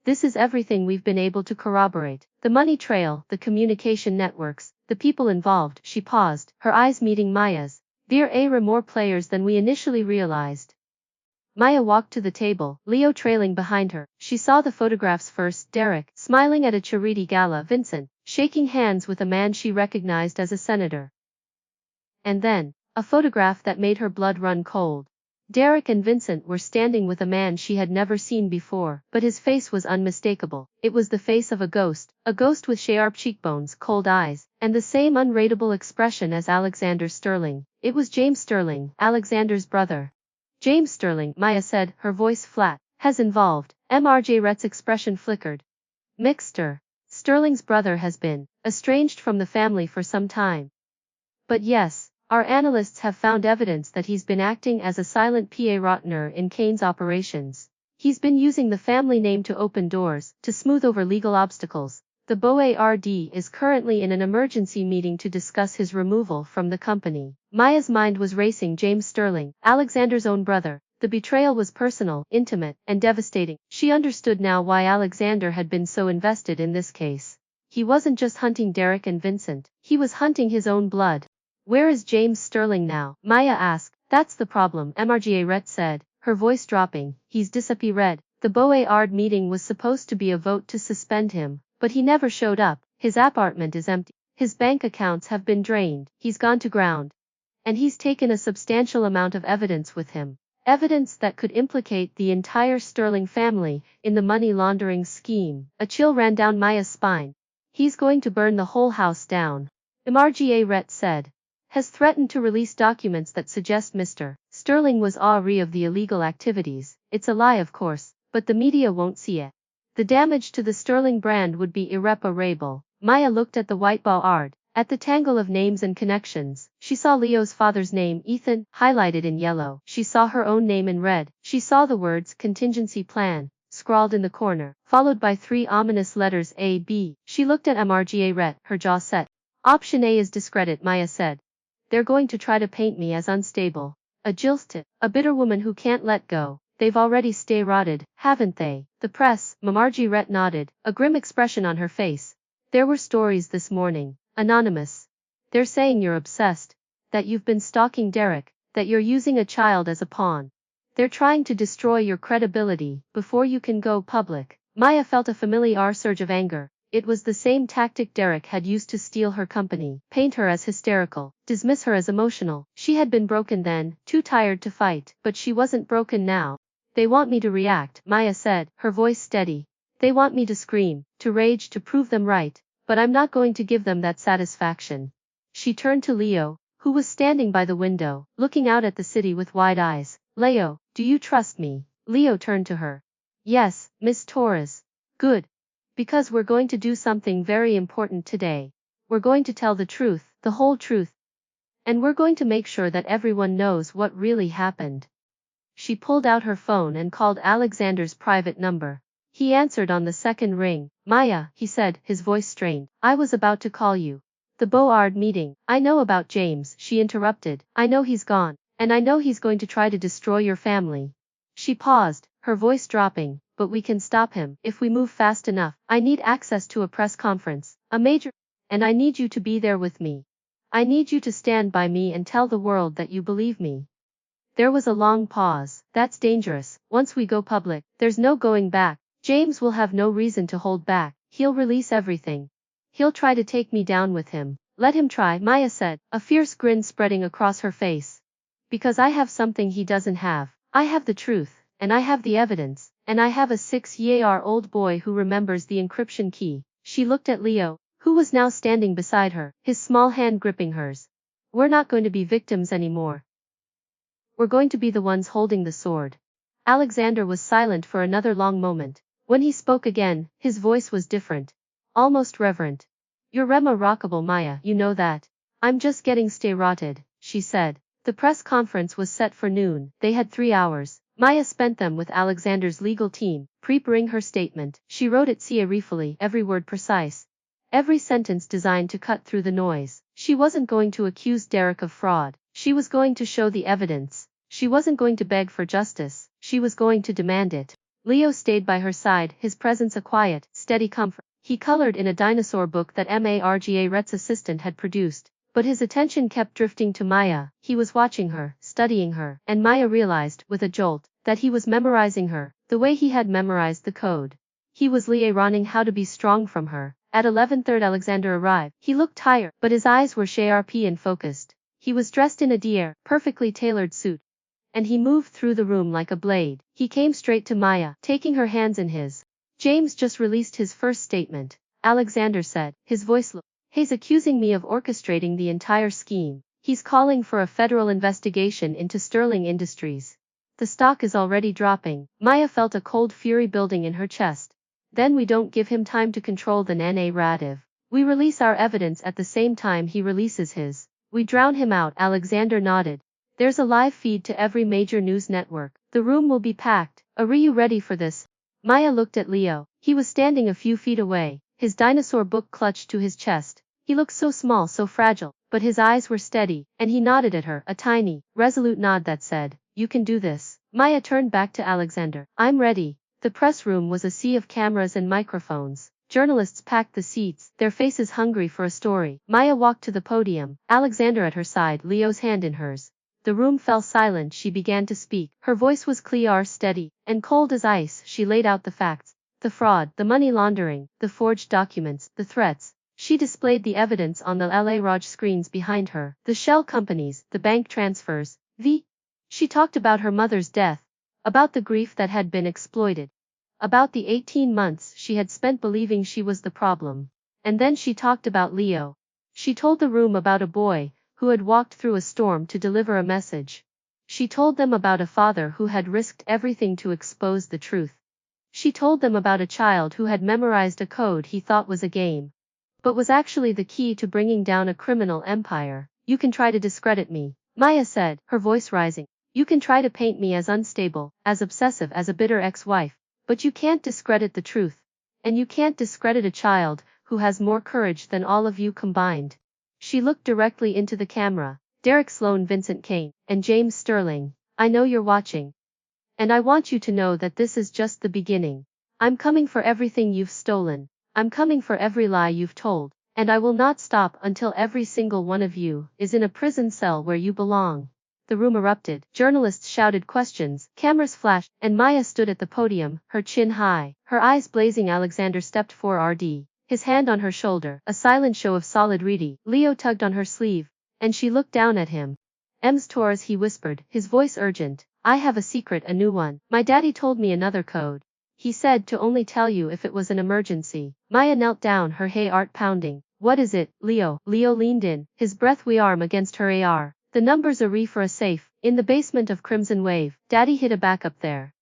This is everything we've been able to corroborate. The money trail, the communication networks, the people involved. She paused, her eyes meeting Maya's. There are more players than we initially realized. Maya walked to the table, Leo trailing behind her. She saw the photographs first, Derek, smiling at a charity gala, Vincent, shaking hands with a man she recognized as a senator. And then, a photograph that made her blood run cold. Derek and Vincent were standing with a man she had never seen before, but his face was unmistakable. It was the face of a ghost with sharp cheekbones, cold eyes, and the same unreadable expression as Alexander Sterling. It was James Sterling, Alexander's brother. James Sterling, Maya said, her voice flat, has involved. Margaret's expression flickered. Mixter. Sterling's brother has been estranged from the family for some time. But yes, our analysts have found evidence that he's been acting as a silent PA Rotner in Kane's operations. He's been using the family name to open doors, to smooth over legal obstacles. The Board is currently in an emergency meeting to discuss his removal from the company. Maya's mind was racing. James Sterling, Alexander's own brother. The betrayal was personal, intimate, and devastating. She understood now why Alexander had been so invested in this case. He wasn't just hunting Derek and Vincent, he was hunting his own blood. Where is James Sterling now? Maya asked. That's the problem, Margaret said, her voice dropping. He's disappeared. The Board meeting was supposed to be a vote to suspend him, but he never showed up. His apartment is empty. His bank accounts have been drained. He's gone to ground. And he's taken a substantial amount of evidence with him. Evidence that could implicate the entire Sterling family in the money laundering scheme. A chill ran down Maya's spine. He's going to burn the whole house down, Margaret said. Has threatened to release documents that suggest Mr. Sterling was aware of the illegal activities. It's a lie, of course, but the media won't see it. The damage to the Sterling brand would be irreparable. Maya looked at the white board, at the tangle of names and connections. She saw Leo's father's name, Ethan, highlighted in yellow. She saw her own name in red. She saw the words contingency plan scrawled in the corner, followed by 3 ominous letters A-B. She looked at Margaret, her jaw set. Option A is discredit, Maya said. They're going to try to paint me as unstable. A jilted, a bitter woman who can't let go. They've already stay rotted, haven't they? The press, Margaret nodded, a grim expression on her face. There were stories this morning. Anonymous. They're saying you're obsessed. That you've been stalking Derek. That you're using a child as a pawn. They're trying to destroy your credibility before you can go public. Maya felt a familiar surge of anger. It was the same tactic Derek had used to steal her company, paint her as hysterical, dismiss her as emotional. She had been broken then, too tired to fight, but she wasn't broken now. They want me to react, Maya said, her voice steady. They want me to scream, to rage, to prove them right, but I'm not going to give them that satisfaction. She turned to Leo, who was standing by the window, looking out at the city with wide eyes. Leo, do you trust me? Leo turned to her. Yes, Miss Torres. Good. Because we're going to do something very important today. We're going to tell the truth, the whole truth. And we're going to make sure that everyone knows what really happened. She pulled out her phone and called Alexander's private number. He answered on the second ring. Maya, he said, his voice strained. I was about to call you. The Board meeting. I know about James, she interrupted. I know he's gone. And I know he's going to try to destroy your family. She paused, her voice dropping. But we can stop him if we move fast enough. I need access to a press conference, a major, and I need you to be there with me. I need you to stand by me and tell the world that you believe me. There was a long pause. That's dangerous. Once we go public, there's no going back. James will have no reason to hold back. He'll release everything. He'll try to take me down with him. Let him try, Maya said, a fierce grin spreading across her face. Because I have something he doesn't have. I have the truth, and I have the evidence. And I have a 6-year-old boy who remembers the encryption key. She looked at Leo, who was now standing beside her, his small hand gripping hers. We're not going to be victims anymore. We're going to be the ones holding the sword. Alexander was silent for another long moment. When he spoke again, his voice was different. Almost reverent. You're remarkable, Maya, you know that. I'm just getting stay rotted, she said. The press conference was set for noon. They had 3 hours. Maya spent them with Alexander's legal team, preparing her statement. She wrote it serifully, every word precise. Every sentence designed to cut through the noise. She wasn't going to accuse Derek of fraud. She was going to show the evidence. She wasn't going to beg for justice. She was going to demand it. Leo stayed by her side, his presence a quiet, steady comfort. He colored in a dinosaur book that Margaret's assistant had produced. But his attention kept drifting to Maya. He was watching her, studying her, and Maya realized, with a jolt, that he was memorizing her, the way he had memorized the code. He was learning how to be strong from her. At 11:30 Alexander arrived. He looked tired, but his eyes were sharp and focused. He was dressed in a perfectly tailored suit. And he moved through the room like a blade. He came straight to Maya, taking her hands in his. James just released his first statement, Alexander said, his voice low. He's accusing me of orchestrating the entire scheme. He's calling for a federal investigation into Sterling Industries. The stock is already dropping. Maya felt a cold fury building in her chest. Then we don't give him time to control the narrative. We release our evidence at the same time he releases his. We drown him out. Alexander nodded. There's a live feed to every major news network. The room will be packed. Are you ready for this? Maya looked at Leo. He was standing a few feet away, his dinosaur book clutched to his chest. He looked so small, so fragile, but his eyes were steady, and he nodded at her, a tiny, resolute nod that said, "You can do this." Maya turned back to Alexander. "I'm ready." The press room was a sea of cameras and microphones. Journalists packed the seats, their faces hungry for a story. Maya walked to the podium, Alexander at her side, Leo's hand in hers. The room fell silent. She began to speak. Her voice was clear, steady, and cold as ice. She laid out the facts. The fraud, the money laundering, the forged documents, the threats. She displayed the evidence on the LA Raj screens behind her, the shell companies, the bank transfers, She talked about her mother's death, about the grief that had been exploited, about the 18 months she had spent believing she was the problem. And then she talked about Leo. She told the room about a boy who had walked through a storm to deliver a message. She told them about a father who had risked everything to expose the truth. She told them about a child who had memorized a code he thought was a game, but was actually the key to bringing down a criminal empire. "You can try to discredit me," Maya said, her voice rising. "You can try to paint me as unstable, as obsessive, as a bitter ex-wife. But you can't discredit the truth. And you can't discredit a child who has more courage than all of you combined." She looked directly into the camera. "Derek Sloan, Vincent Kane, and James Sterling, I know you're watching. And I want you to know that this is just the beginning. I'm coming for everything you've stolen. I'm coming for every lie you've told. And I will not stop until every single one of you is in a prison cell where you belong." The room erupted. Journalists shouted questions, cameras flashed, and Maya stood at the podium, her chin high, her eyes blazing. Alexander stepped forward, his hand on her shoulder, a silent show of solidarity. Leo tugged on her sleeve, and she looked down at him. Torres," he whispered, his voice urgent. "I have a secret, a new one. My daddy told me another code. He said to only tell you if it was an emergency." Maya knelt down, her heart pounding. "What is it, Leo?" Leo leaned in, his breath warm against her AR. "The numbers are for a safe, in the basement of CrimsonWave. Daddy hid a backup there.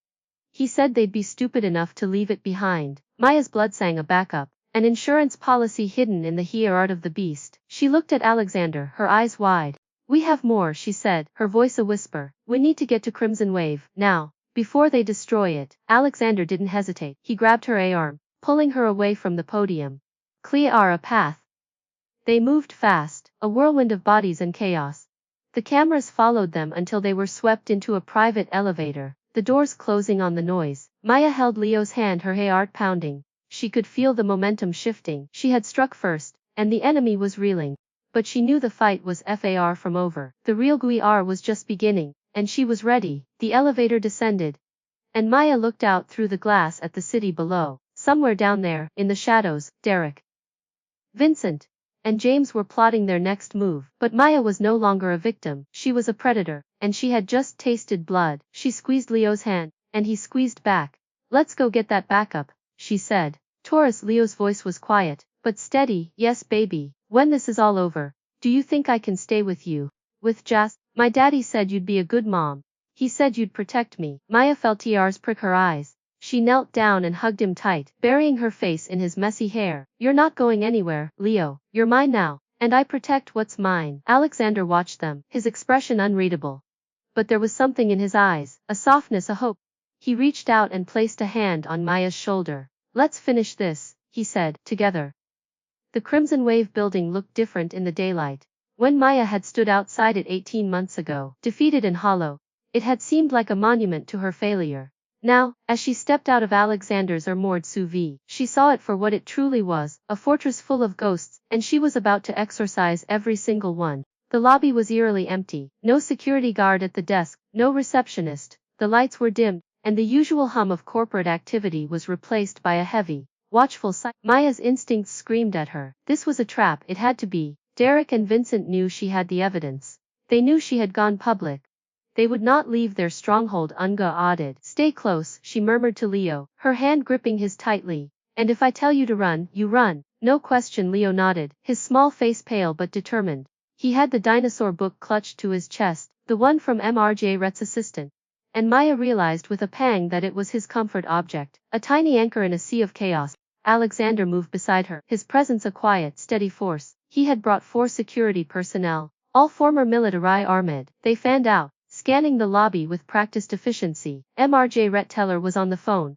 He said they'd be stupid enough to leave it behind." Maya's blood sang. A backup. An insurance policy hidden in the heart of the beast. She looked at Alexander, her eyes wide. "We have more," she said, her voice a whisper. "We need to get to CrimsonWave, now, before they destroy it." Alexander didn't hesitate. He grabbed her arm, pulling her away from the podium. "Clear a path." They moved fast, a whirlwind of bodies and chaos. The cameras followed them until they were swept into a private elevator, the doors closing on the noise. Maya held Leo's hand, her heart pounding. She could feel the momentum shifting. She had struck first, and the enemy was reeling. But she knew the fight was far from over. The real guerrilla was just beginning, and she was ready. The elevator descended, and Maya looked out through the glass at the city below. Somewhere down there, in the shadows, Derek, Vincent, and James were plotting their next move. But Maya was no longer a victim. She was a predator, and she had just tasted blood. She squeezed Leo's hand, and he squeezed back. "Let's go get that backup," she said. "Torres," Leo's voice was quiet, but steady. "Yes, baby. When this is all over, do you think I can stay with you? With Jas? My daddy said you'd be a good mom. He said you'd protect me." Maya felt tears prick her eyes. She knelt down and hugged him tight, burying her face in his messy hair. "You're not going anywhere, Leo. You're mine now, and I protect what's mine." Alexander watched them, his expression unreadable. But there was something in his eyes, a softness, a hope. He reached out and placed a hand on Maya's shoulder. "Let's finish this," he said, "together." The CrimsonWave building looked different in the daylight. When Maya had stood outside it 18 months ago, defeated and hollow, it had seemed like a monument to her failure. Now, as she stepped out of Alexander's armored SUV, she saw it for what it truly was, a fortress full of ghosts, and she was about to exorcise every single one. The lobby was eerily empty, no security guard at the desk, no receptionist, the lights were dimmed, and the usual hum of corporate activity was replaced by a heavy, watchful sigh. Maya's instincts screamed at her. This was a trap, it had to be. Derek and Vincent knew she had the evidence. They knew she had gone public. They would not leave their stronghold unguarded. "Stay close," she murmured to Leo, her hand gripping his tightly. "And if I tell you to run, you run." "No question." Leo nodded, his small face pale but determined. He had the dinosaur book clutched to his chest, the one from MRJ Rhett's assistant. and Maya realized with a pang that it was his comfort object, a tiny anchor in a sea of chaos. Alexander moved beside her, his presence a quiet, steady force. He had brought 4 security personnel, all former military armed. They fanned out, scanning the lobby with practiced efficiency. MRJ Retteller was on the phone,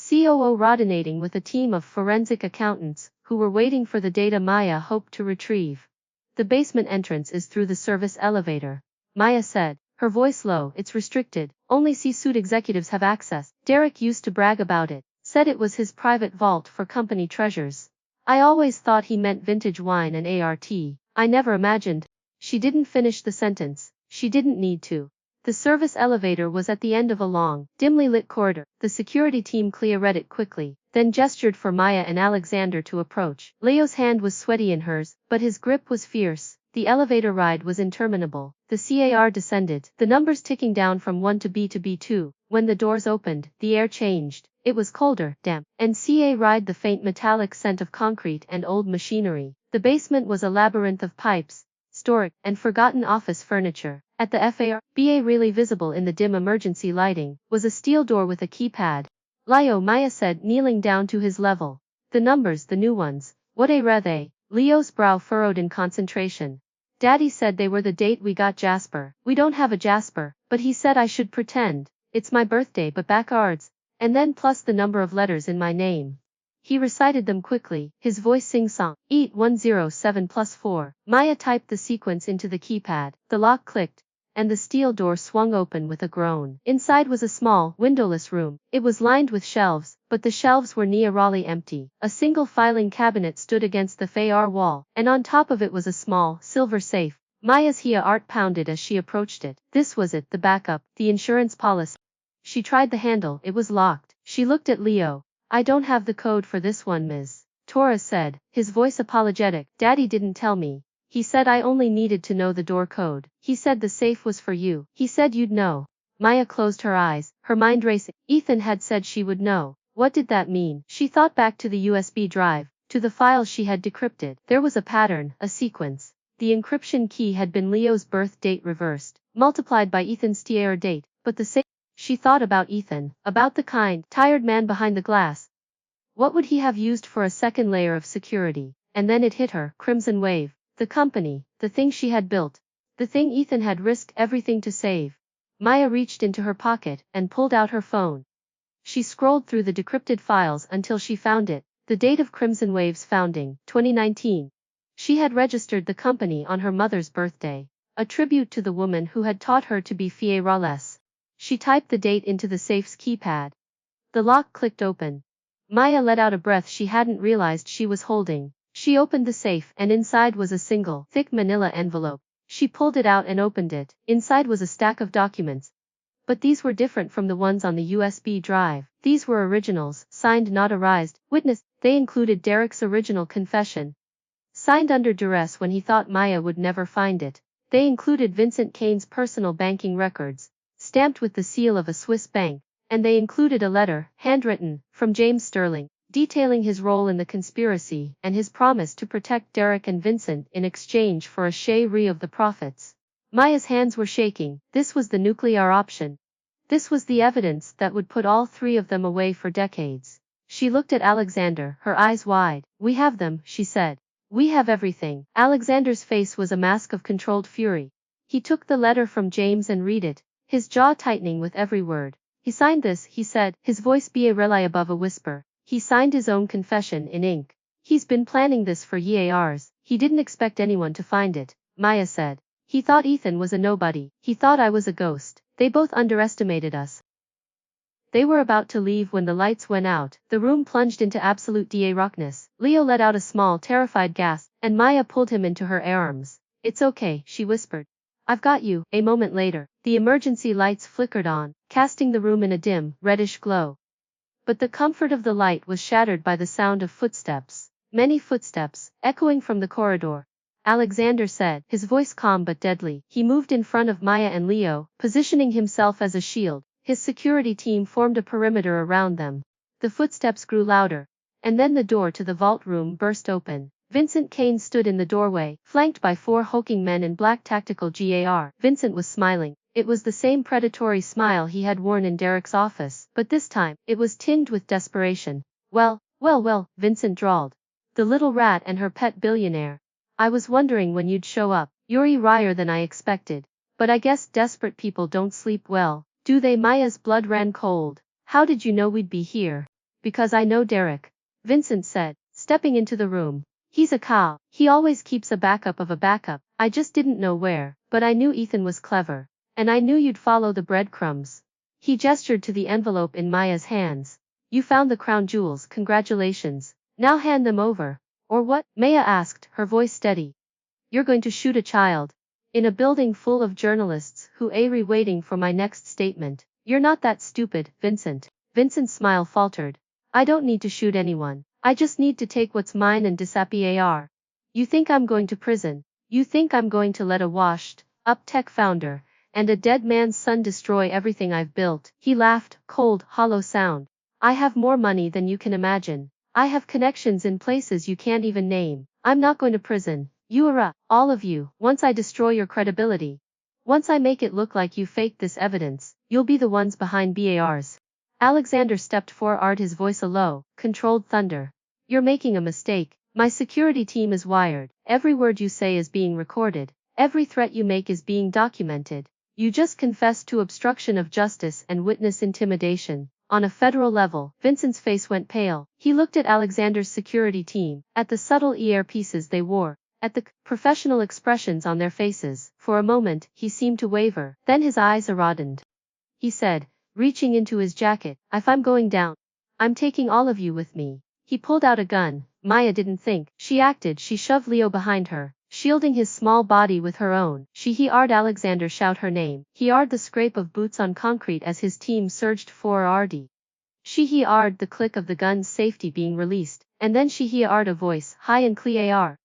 COO coordinating with a team of forensic accountants, who were waiting for the data Maya hoped to retrieve. The basement entrance is through the service elevator, Maya said, her voice low. It's restricted, only C-suite executives have access. Derek used to brag about it, said it was his private vault for company treasures. I always thought he meant vintage wine and ART. I never imagined. She didn't finish the sentence. She didn't need to. The service elevator was at the end of a long, dimly lit corridor. The security team read it quickly, then gestured for Maya and Alexander to approach. Leo's hand was sweaty in hers, but his grip was fierce. The elevator ride was interminable. The CAR descended, the numbers ticking down from 1 to B2. When the doors opened, the air changed. It was colder, damp, and CA ride the faint metallic scent of concrete and old machinery. The basement was a labyrinth of pipes, storage, and forgotten office furniture. At the FAR, really visible in the dim emergency lighting, was a steel door with a keypad. Leo, Maya said, kneeling down to his level. The numbers, the new ones. What are they? Leo's brow furrowed in concentration. Daddy said they were the date we got Jasper. We don't have a Jasper, but he said I should pretend. It's my birthday but backwards, and then plus the number of letters in my name. He recited them quickly, his voice sing-song. 8107 plus 4. Maya typed the sequence into the keypad. The lock clicked, and the steel door swung open with a groan. Inside was a small, windowless room. It was lined with shelves, but the shelves were nearly empty. A single filing cabinet stood against the FAR wall, and on top of it was a small, silver safe. Maya's heart pounded as she approached it. This was it, the backup, the insurance policy. She tried the handle, it was locked. She looked at Leo. I don't have the code for this one, Ms. Torres said, his voice apologetic. Daddy didn't tell me. He said I only needed to know the door code. He said the safe was for you. He said you'd know. Maya closed her eyes, her mind racing. Ethan had said she would know. What did that mean? She thought back to the USB drive, to the files she had decrypted. There was a pattern, a sequence. The encryption key had been Leo's birth date reversed, multiplied by Ethan's TR date, but the safe. She thought about Ethan, about the kind, tired man behind the glass. What would he have used for a second layer of security? And then it hit her, CrimsonWave. The company, the thing she had built, the thing Ethan had risked everything to save. Maya reached into her pocket and pulled out her phone. She scrolled through the decrypted files until she found it, the date of CrimsonWave's founding, 2019. She had registered the company on her mother's birthday, a tribute to the woman who had taught her to be relentless. She typed the date into the safe's keypad. The lock clicked open. Maya let out a breath she hadn't realized she was holding. She opened the safe, and inside was a single, thick manila envelope. She pulled it out and opened it. Inside was a stack of documents. But these were different from the ones on the USB drive. These were originals, signed not authorized, witness. They included Derek's original confession, signed under duress when he thought Maya would never find it. They included Vincent Kane's personal banking records, stamped with the seal of a Swiss bank. And they included a letter, handwritten, from James Sterling, detailing his role in the conspiracy and his promise to protect Derek and Vincent in exchange for a share of the profits. Maya's hands were shaking. This was the nuclear option. This was the evidence that would put all 3 of them away for decades. She looked at Alexander, her eyes wide. We have them, she said. We have everything. Alexander's face was a mask of controlled fury. He took the letter from James and read it, his jaw tightening with every word. He signed this, he said, his voice really above a whisper. He signed his own confession in ink. He's been planning this for years. He didn't expect anyone to find it, Maya said. He thought Ethan was a nobody. He thought I was a ghost. They both underestimated us. They were about to leave when the lights went out. The room plunged into absolute darkness. Leo let out a small, terrified gasp, and Maya pulled him into her arms. It's okay, she whispered. I've got you. A moment later, the emergency lights flickered on, casting the room in a dim, reddish glow. But the comfort of the light was shattered by the sound of footsteps. Many footsteps, echoing from the corridor. Alexander said, his voice calm but deadly. He moved in front of Maya and Leo, positioning himself as a shield. His security team formed a perimeter around them. The footsteps grew louder, and then the door to the vault room burst open. Vincent Kane stood in the doorway, flanked by 4 hulking men in black tactical GAR. Vincent was smiling. It was the same predatory smile he had worn in Derek's office, but this time, it was tinged with desperation. Well, Vincent drawled. The little rat and her pet billionaire. I was wondering when you'd show up. You're eerier than I expected. But I guess desperate people don't sleep well, do they? Maya's blood ran cold. How did you know we'd be here? Because I know Derek, Vincent said, stepping into the room. He's a cow. He always keeps a backup of a backup. I just didn't know where, but I knew Ethan was clever. And I knew you'd follow the breadcrumbs. He gestured to the envelope in Maya's hands. You found the crown jewels, congratulations. Now hand them over. Or what? Maya asked, her voice steady. You're going to shoot a child. In a building full of journalists who are waiting for my next statement. You're not that stupid, Vincent. Vincent's smile faltered. I don't need to shoot anyone. I just need to take what's mine and disappear. You think I'm going to prison? You think I'm going to let a washed up tech founder and a dead man's son destroy everything I've built? He laughed, cold, hollow sound. I have more money than you can imagine. I have connections in places you can't even name. I'm not going to prison. You are, all of you. Once I destroy your credibility. Once I make it look like you faked this evidence, you'll be the ones behind bars. Alexander stepped forward, his voice a low, controlled thunder. You're making a mistake. My security team is wired. Every word you say is being recorded. Every threat you make is being documented. You just confessed to obstruction of justice and witness intimidation. On a federal level, Vincent's face went pale. He looked at Alexander's security team, at the subtle earpieces they wore, at the professional expressions on their faces. For a moment, he seemed to waver. Then his eyes eroded. He said, reaching into his jacket, if I'm going down, I'm taking all of you with me. He pulled out a gun. Maya didn't think. She acted. She shoved Leo behind her, shielding his small body with her own. She heard Alexander shout her name. He heard the scrape of boots on concrete as his team surged forward. She heard the click of the gun's safety being released, and then she heard a voice, high and clear,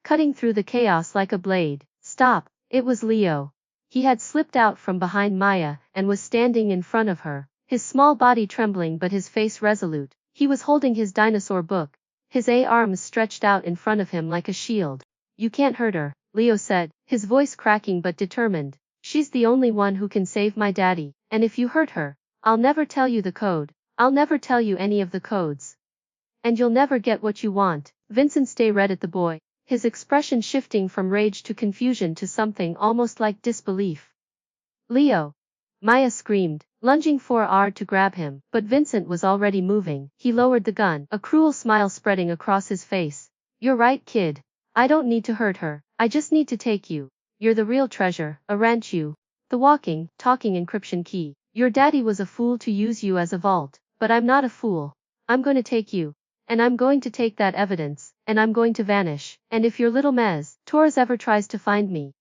cutting through the chaos like a blade. Stop. It was Leo. He had slipped out from behind Maya and was standing in front of her, his small body trembling but his face resolute. He was holding his dinosaur book, his arms stretched out in front of him like a shield. You can't hurt her, Leo said, his voice cracking but determined. She's the only one who can save my daddy, and if you hurt her, I'll never tell you the code. I'll never tell you any of the codes. And you'll never get what you want. Vincent stared at the boy, his expression shifting from rage to confusion to something almost like disbelief. Leo! Maya screamed, lunging forward to grab him, but Vincent was already moving. He lowered the gun, a cruel smile spreading across his face. You're right, kid. I don't need to hurt her. I just need to take you. You're the real treasure, aren't you? The walking, talking encryption key. Your daddy was a fool to use you as a vault, but I'm not a fool. I'm going to take you. And I'm going to take that evidence, and I'm going to vanish. And if your little Ms. Torres ever tries to find me,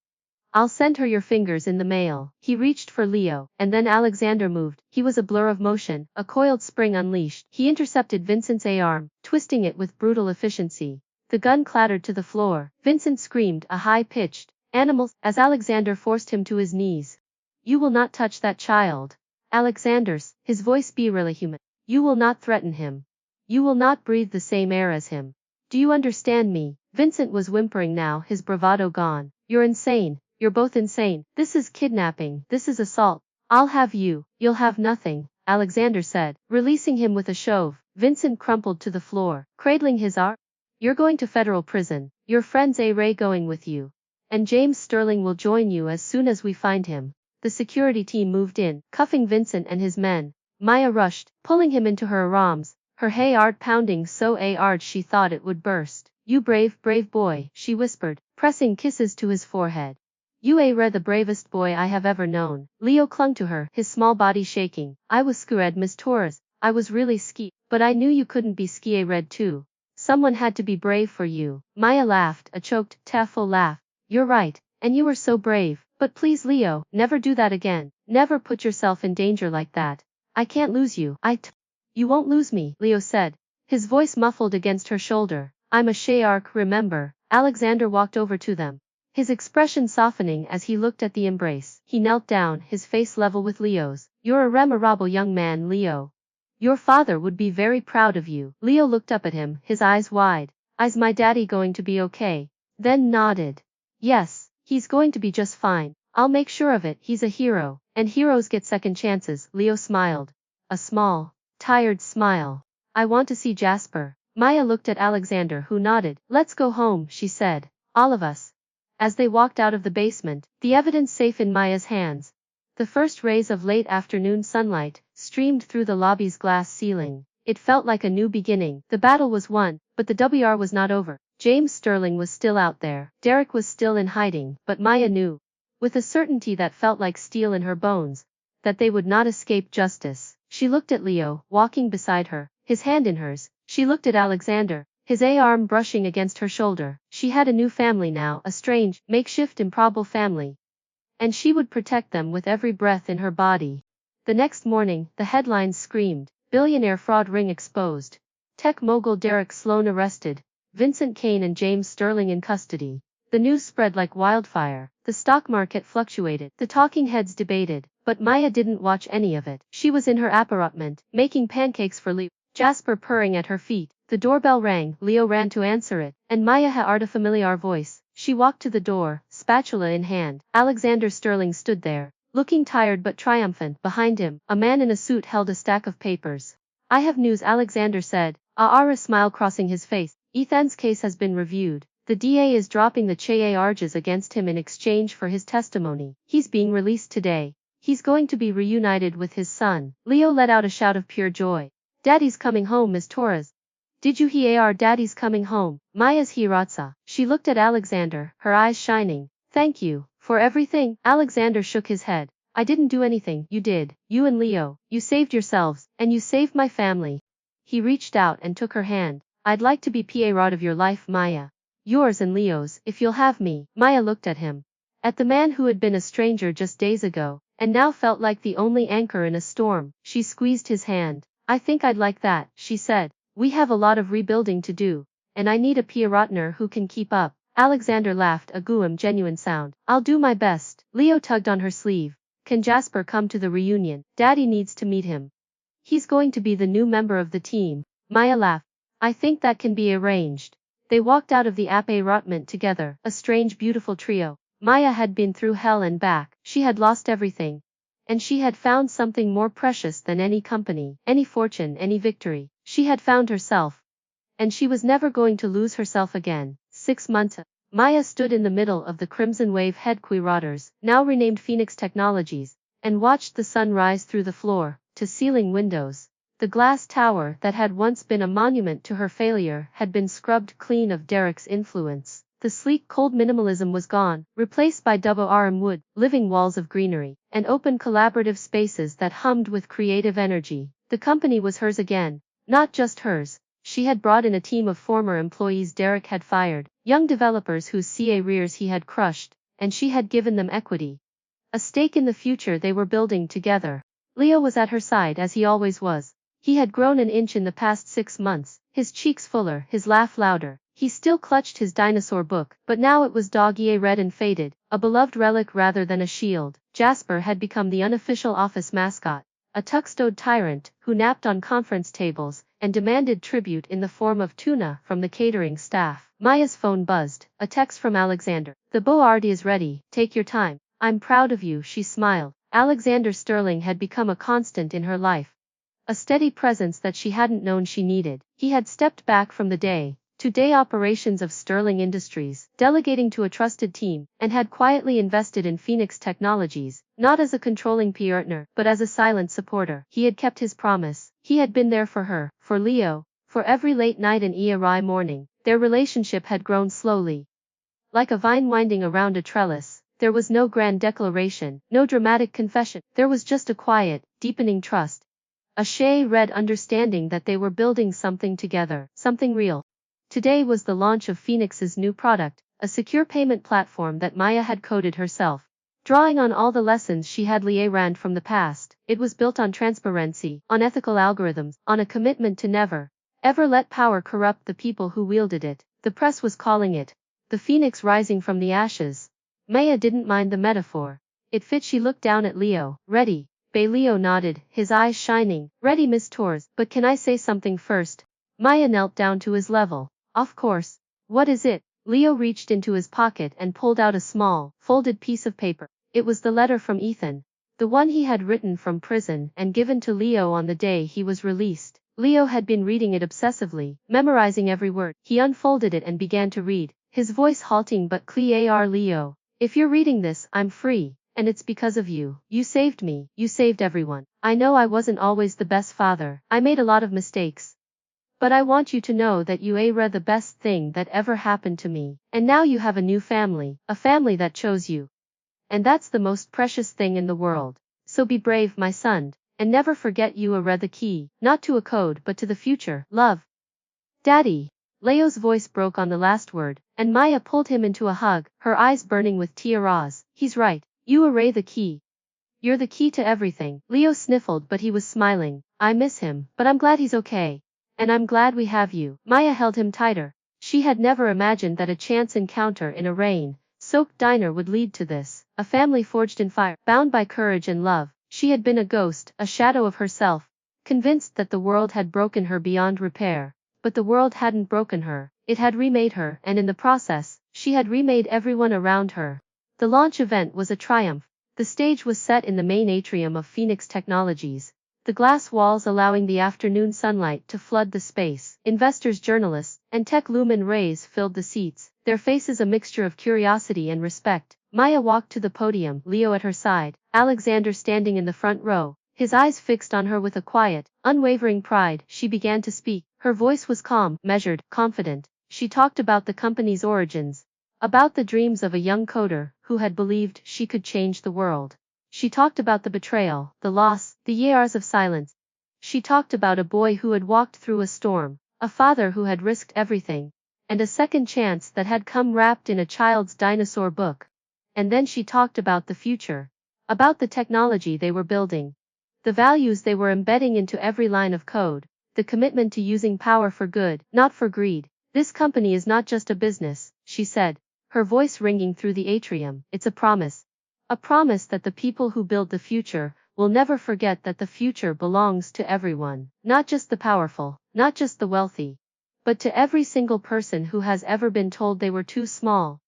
I'll send her your fingers in the mail. He reached for Leo, and then Alexander moved. He was a blur of motion, a coiled spring unleashed. He intercepted Vincent's arm, twisting it with brutal efficiency. The gun clattered to the floor. Vincent screamed, a high-pitched, "Animals!" as Alexander forced him to his knees. You will not touch that child. Alexander's, his voice be really human. You will not threaten him. You will not breathe the same air as him. Do you understand me? Vincent was whimpering now, his bravado gone. You're insane. You're both insane. This is kidnapping. This is assault. I'll have you. You'll have nothing, Alexander said, releasing him with a shove. Vincent crumpled to the floor, cradling his arm. You're going to federal prison. Your friend's Ray going with you. And James Sterling will join you as soon as we find him. The security team moved in, cuffing Vincent and his men. Maya rushed, pulling him into her arms, her heart pounding so hard she thought it would burst. You brave boy, she whispered, pressing kisses to his forehead. You are the bravest boy I have ever known. Leo clung to her, his small body shaking. I was scared, Miss Torres. I was really scared, but I knew you couldn't be scared too. Someone had to be brave for you. Maya laughed, a choked, tearful laugh. You're right, and you were so brave. But please, Leo, never do that again. Never put yourself in danger like that. I can't lose you. You won't lose me, Leo said, his voice muffled against her shoulder. I'm a shark, remember? Alexander walked over to them, his expression softening as he looked at the embrace. He knelt down, his face level with Leo's. You're a remarkable young man, Leo. Your father would be very proud of you. Leo looked up at him, his eyes wide. Is my daddy going to be okay? Then nodded. Yes, he's going to be just fine. I'll make sure of it. He's a hero, and heroes get second chances. Leo smiled. A small, tired smile. I want to see Jasper. Maya looked at Alexander, who nodded. Let's go home, she said. All of us. As they walked out of the basement, the evidence safe in Maya's hands, the first rays of late afternoon sunlight streamed through the lobby's glass ceiling. It felt like a new beginning. The battle was won, but the WR was not over. James Sterling was still out there. Derek was still in hiding, but Maya knew, with a certainty that felt like steel in her bones, that they would not escape justice. She looked at Leo, walking beside her, his hand in hers. She looked at Alexander, his arm brushing against her shoulder. She had a new family now, a strange, makeshift, improbable family, and she would protect them with every breath in her body. The next morning, the headlines screamed, billionaire fraud ring exposed. Tech mogul Derek Sloan arrested. Vincent Kane and James Sterling in custody. The news spread like wildfire. The stock market fluctuated. The talking heads debated, but Maya didn't watch any of it. She was in her apartment, making pancakes for Leo. Jasper purring at her feet. The doorbell rang. Leo ran to answer it, and Maya heard a familiar voice. She walked to the door, spatula in hand. Alexander Sterling stood there, looking tired but triumphant. Behind him, a man in a suit held a stack of papers. I have news, Alexander said, a smile crossing his face. Ethan's case has been reviewed. The DA is dropping the charges against him in exchange for his testimony. He's being released today. He's going to be reunited with his son. Leo let out a shout of pure joy. Daddy's coming home, Miss Torres. Did you hear? Daddy's coming home. Maya's hiratsa. She looked at Alexander, her eyes shining. Thank you, for everything. Alexander shook his head. I didn't do anything. You did. You and Leo. You saved yourselves, and you saved my family. He reached out and took her hand. I'd like to be Pierrot of your life, Maya. Yours and Leo's, if you'll have me. Maya looked at him. At the man who had been a stranger just days ago, and now felt like the only anchor in a storm. She squeezed his hand. I think I'd like that, she said. We have a lot of rebuilding to do, and I need a Pierrotner who can keep up. Alexander laughed, a genuine sound. I'll do my best. Leo tugged on her sleeve. Can Jasper come to the reunion? Daddy needs to meet him. He's going to be the new member of the team. Maya laughed. I think that can be arranged. They walked out of the apartment together, a strange, beautiful trio. Maya had been through hell and back. She had lost everything, and she had found something more precious than any company, any fortune, any victory. She had found herself, and she was never going to lose herself again. 6 months. Maya stood in the middle of the CrimsonWave headquarters, now renamed Phoenix Technologies, and watched the sun rise through the floor to ceiling windows. The glass tower that had once been a monument to her failure had been scrubbed clean of Derek's influence. The sleek, cold minimalism was gone, replaced by double RM wood, living walls of greenery, and open collaborative spaces that hummed with creative energy. The company was hers again, not just hers. She had brought in a team of former employees Derek had fired, young developers whose careers he had crushed, and she had given them equity, a stake in the future they were building together. Leo was at her side as he always was. He had grown an inch in the past 6 months, his cheeks fuller, his laugh louder. He still clutched his dinosaur book, but now it was dog-eared and faded, a beloved relic rather than a shield. Jasper had become the unofficial office mascot, a tuxedoed tyrant who napped on conference tables and demanded tribute in the form of tuna from the catering staff. Maya's phone buzzed, a text from Alexander. The board is ready, take your time. I'm proud of you, she smiled. Alexander Sterling had become a constant in her life, a steady presence that she hadn't known she needed. He had stepped back from the day-to-day operations of Sterling Industries, delegating to a trusted team, and had quietly invested in Phoenix Technologies, not as a controlling partner, but as a silent supporter. He had kept his promise. He had been there for her, for Leo, for every late night and early morning. Their relationship had grown slowly, like a vine winding around a trellis. There was no grand declaration, no dramatic confession. There was just a quiet, deepening trust, a shade-red understanding that they were building something together, something real. Today was the launch of Phoenix's new product, a secure payment platform that Maya had coded herself. Drawing on all the lessons she had learned from the past, it was built on transparency, on ethical algorithms, on a commitment to never, ever let power corrupt the people who wielded it. The press was calling it the Phoenix rising from the ashes. Maya didn't mind the metaphor. It fit. She looked down at Leo. Ready? Leo nodded, his eyes shining. Ready, Miss Torres, but can I say something first? Maya knelt down to his level. Of course. What is it? Leo reached into his pocket and pulled out a small, folded piece of paper. It was the letter from Ethan. The one he had written from prison and given to Leo on the day he was released. Leo had been reading it obsessively, memorizing every word. He unfolded it and began to read, his voice halting but clear. Leo, if you're reading this, I'm free, and it's because of you. You saved me, you saved everyone. I know I wasn't always the best father, I made a lot of mistakes. But I want you to know that you are the best thing that ever happened to me. And now you have a new family, a family that chose you. And that's the most precious thing in the world. So be brave, my son, and never forget you are the key, not to a code but to the future. Love. Daddy. Leo's voice broke on the last word, and Maya pulled him into a hug, her eyes burning with tears. He's right. You are the key. You're the key to everything. Leo sniffled but he was smiling. I miss him, but I'm glad he's okay. And I'm glad we have you. Maya held him tighter. She had never imagined that a chance encounter in a rain-soaked diner would lead to this. A family forged in fire, bound by courage and love. She had been a ghost, a shadow of herself, convinced that the world had broken her beyond repair. But the world hadn't broken her, it had remade her, and in the process, she had remade everyone around her. The launch event was a triumph. The stage was set in the main atrium of Phoenix Technologies, the glass walls allowing the afternoon sunlight to flood the space. Investors, journalists, and tech lumen rays filled the seats, their faces a mixture of curiosity and respect. Maya walked to the podium, Leo at her side, Alexander standing in the front row, his eyes fixed on her with a quiet, unwavering pride. She began to speak. Her voice was calm, measured, confident. She talked about the company's origins, about the dreams of a young coder who had believed she could change the world. She talked about the betrayal, the loss, the years of silence. She talked about a boy who had walked through a storm, a father who had risked everything, and a second chance that had come wrapped in a child's dinosaur book. And then she talked about the future, about the technology they were building, the values they were embedding into every line of code, the commitment to using power for good, not for greed. This company is not just a business, she said, her voice ringing through the atrium. It's a promise. A promise that the people who build the future will never forget that the future belongs to everyone, not just the powerful, not just the wealthy, but to every single person who has ever been told they were too small,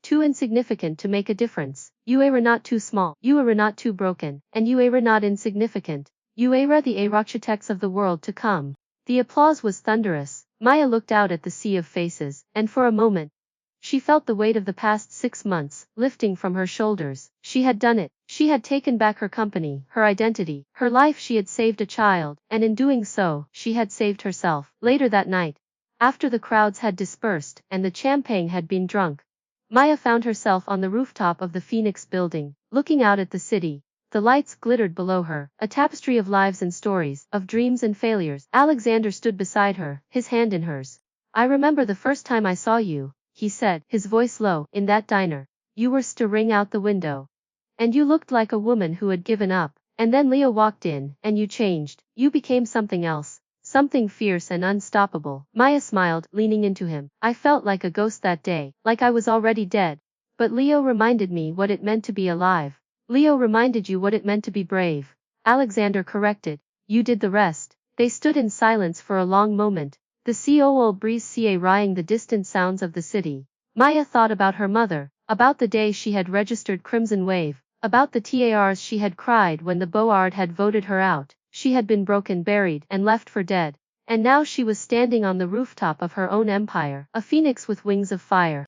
too insignificant to make a difference. You are not too small, you are not too broken, and you are not insignificant. You are the architects of the world to come. The applause was thunderous. Maya looked out at the sea of faces, and for a moment, she felt the weight of the past 6 months lifting from her shoulders. She had done it. She had taken back her company, her identity, her life. She had saved a child, and in doing so, she had saved herself. Later that night, after the crowds had dispersed and the champagne had been drunk, Maya found herself on the rooftop of the Phoenix building, looking out at the city. The lights glittered below her, a tapestry of lives and stories, of dreams and failures. Alexander stood beside her, his hand in hers. I remember the first time I saw you, he said, his voice low, in that diner. You were staring out the window. And you looked like a woman who had given up. And then Leo walked in, and you changed. You became something else. Something fierce and unstoppable. Maya smiled, leaning into him. I felt like a ghost that day, like I was already dead. But Leo reminded me what it meant to be alive. Leo reminded you what it meant to be brave. Alexander corrected. You did the rest. They stood in silence for a long moment, the cool breeze carrying the distant sounds of the city. Maya thought about her mother, about the day she had registered CrimsonWave, about the tears she had cried when the board had voted her out. She had been broken, buried, and left for dead. And now she was standing on the rooftop of her own empire, a phoenix with wings of fire.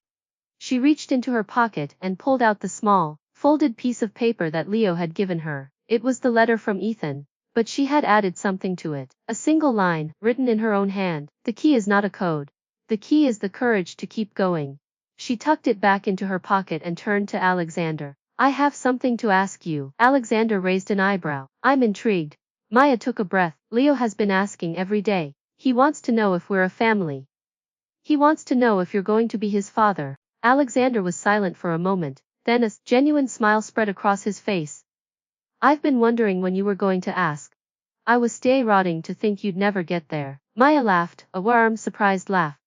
She reached into her pocket and pulled out the small, folded piece of paper that Leo had given her. It was the letter from Ethan, but she had added something to it. A single line, written in her own hand. The key is not a code. The key is the courage to keep going. She tucked it back into her pocket and turned to Alexander. I have something to ask you. Alexander raised an eyebrow. I'm intrigued. Maya took a breath. Leo has been asking every day. He wants to know if we're a family. He wants to know if you're going to be his father. Alexander was silent for a moment. Then a genuine smile spread across his face. I've been wondering when you were going to ask. I was rotting to think you'd never get there. Maya laughed, a warm, surprised laugh.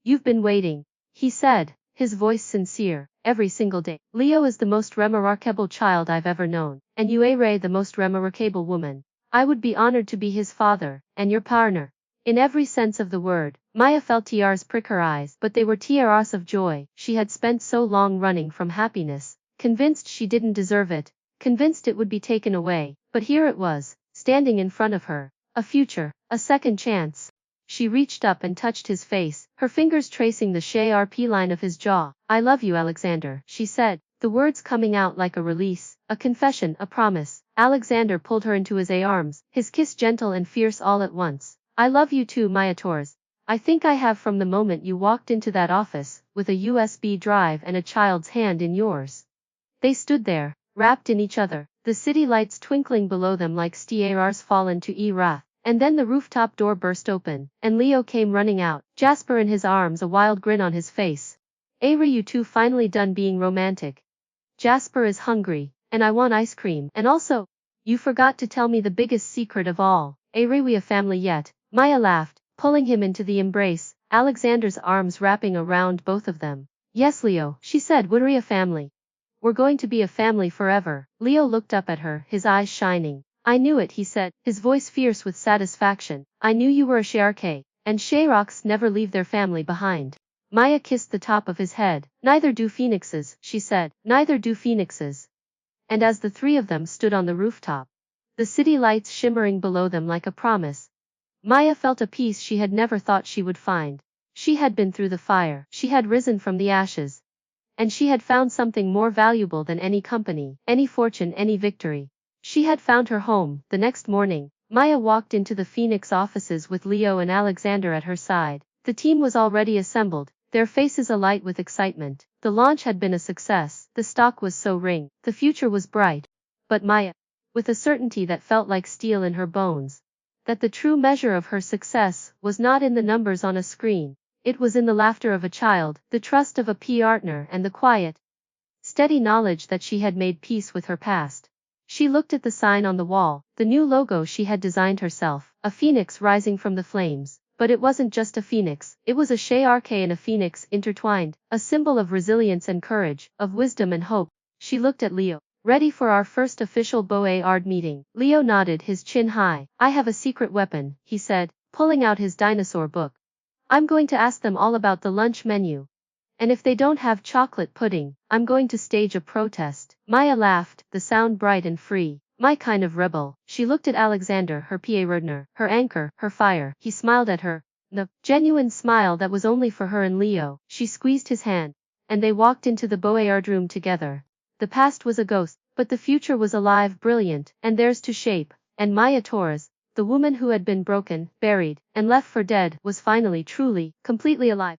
You've been waiting, he said, his voice sincere, every single day. Leo is the most remarkable child I've ever known, and you are the most remarkable woman. I would be honored to be his father, and your partner. In every sense of the word. Maya felt tears prick her eyes, but they were tears of joy. She had spent so long running from happiness, convinced she didn't deserve it, convinced it would be taken away, but here it was, standing in front of her. A future, a second chance. She reached up and touched his face, her fingers tracing the sharp line of his jaw. I love you, Alexander, she said, the words coming out like a release, a confession, a promise. Alexander pulled her into his arms, his kiss gentle and fierce all at once. I love you too, Maya Torres. I think I have from the moment you walked into that office, with a USB drive and a child's hand in yours. They stood there, wrapped in each other, the city lights twinkling below them like stars fallen to wrath. And then the rooftop door burst open, and Leo came running out, Jasper in his arms, a wild grin on his face. Are you two finally done being romantic? Jasper is hungry, and I want ice cream, and also, you forgot to tell me the biggest secret of all. Are we a family yet? Maya laughed, pulling him into the embrace, Alexander's arms wrapping around both of them. Yes, Leo, she said, we're a family. We're going to be a family forever. Leo looked up at her, his eyes shining. I knew it, he said, his voice fierce with satisfaction. I knew you were a Shark, and Sharks never leave their family behind. Maya kissed the top of his head. Neither do phoenixes, she said, neither do phoenixes. And as the three of them stood on the rooftop, the city lights shimmering below them like a promise, Maya felt a peace she had never thought she would find. She had been through the fire, she had risen from the ashes, and she had found something more valuable than any company, any fortune, any victory. She had found her home. The next morning, Maya walked into the Phoenix offices with Leo and Alexander at her side. The team was already assembled, their faces alight with excitement. The launch had been a success, the stock was soaring, the future was bright. But Maya, with a certainty that felt like steel in her bones, that the true measure of her success was not in the numbers on a screen, it was in the laughter of a child, the trust of a partner, and the quiet, steady knowledge that she had made peace with her past. She looked at the sign on the wall, the new logo she had designed herself, a phoenix rising from the flames. But it wasn't just a phoenix, it was a Shark and a phoenix intertwined, a symbol of resilience and courage, of wisdom and hope. She looked at Leo. Ready for our first official Board meeting? Leo nodded, his chin high. I have a secret weapon, he said, pulling out his dinosaur book. I'm going to ask them all about the lunch menu. And if they don't have chocolate pudding, I'm going to stage a protest. Maya laughed, the sound bright and free. My kind of rebel. She looked at Alexander, her partner, her anchor, her fire. He smiled at her. The genuine smile that was only for her and Leo. She squeezed his hand, and they walked into the Board room together. The past was a ghost, but the future was alive, brilliant, and theirs to shape. And Maya Torres, the woman who had been broken, buried, and left for dead, was finally, truly, completely alive.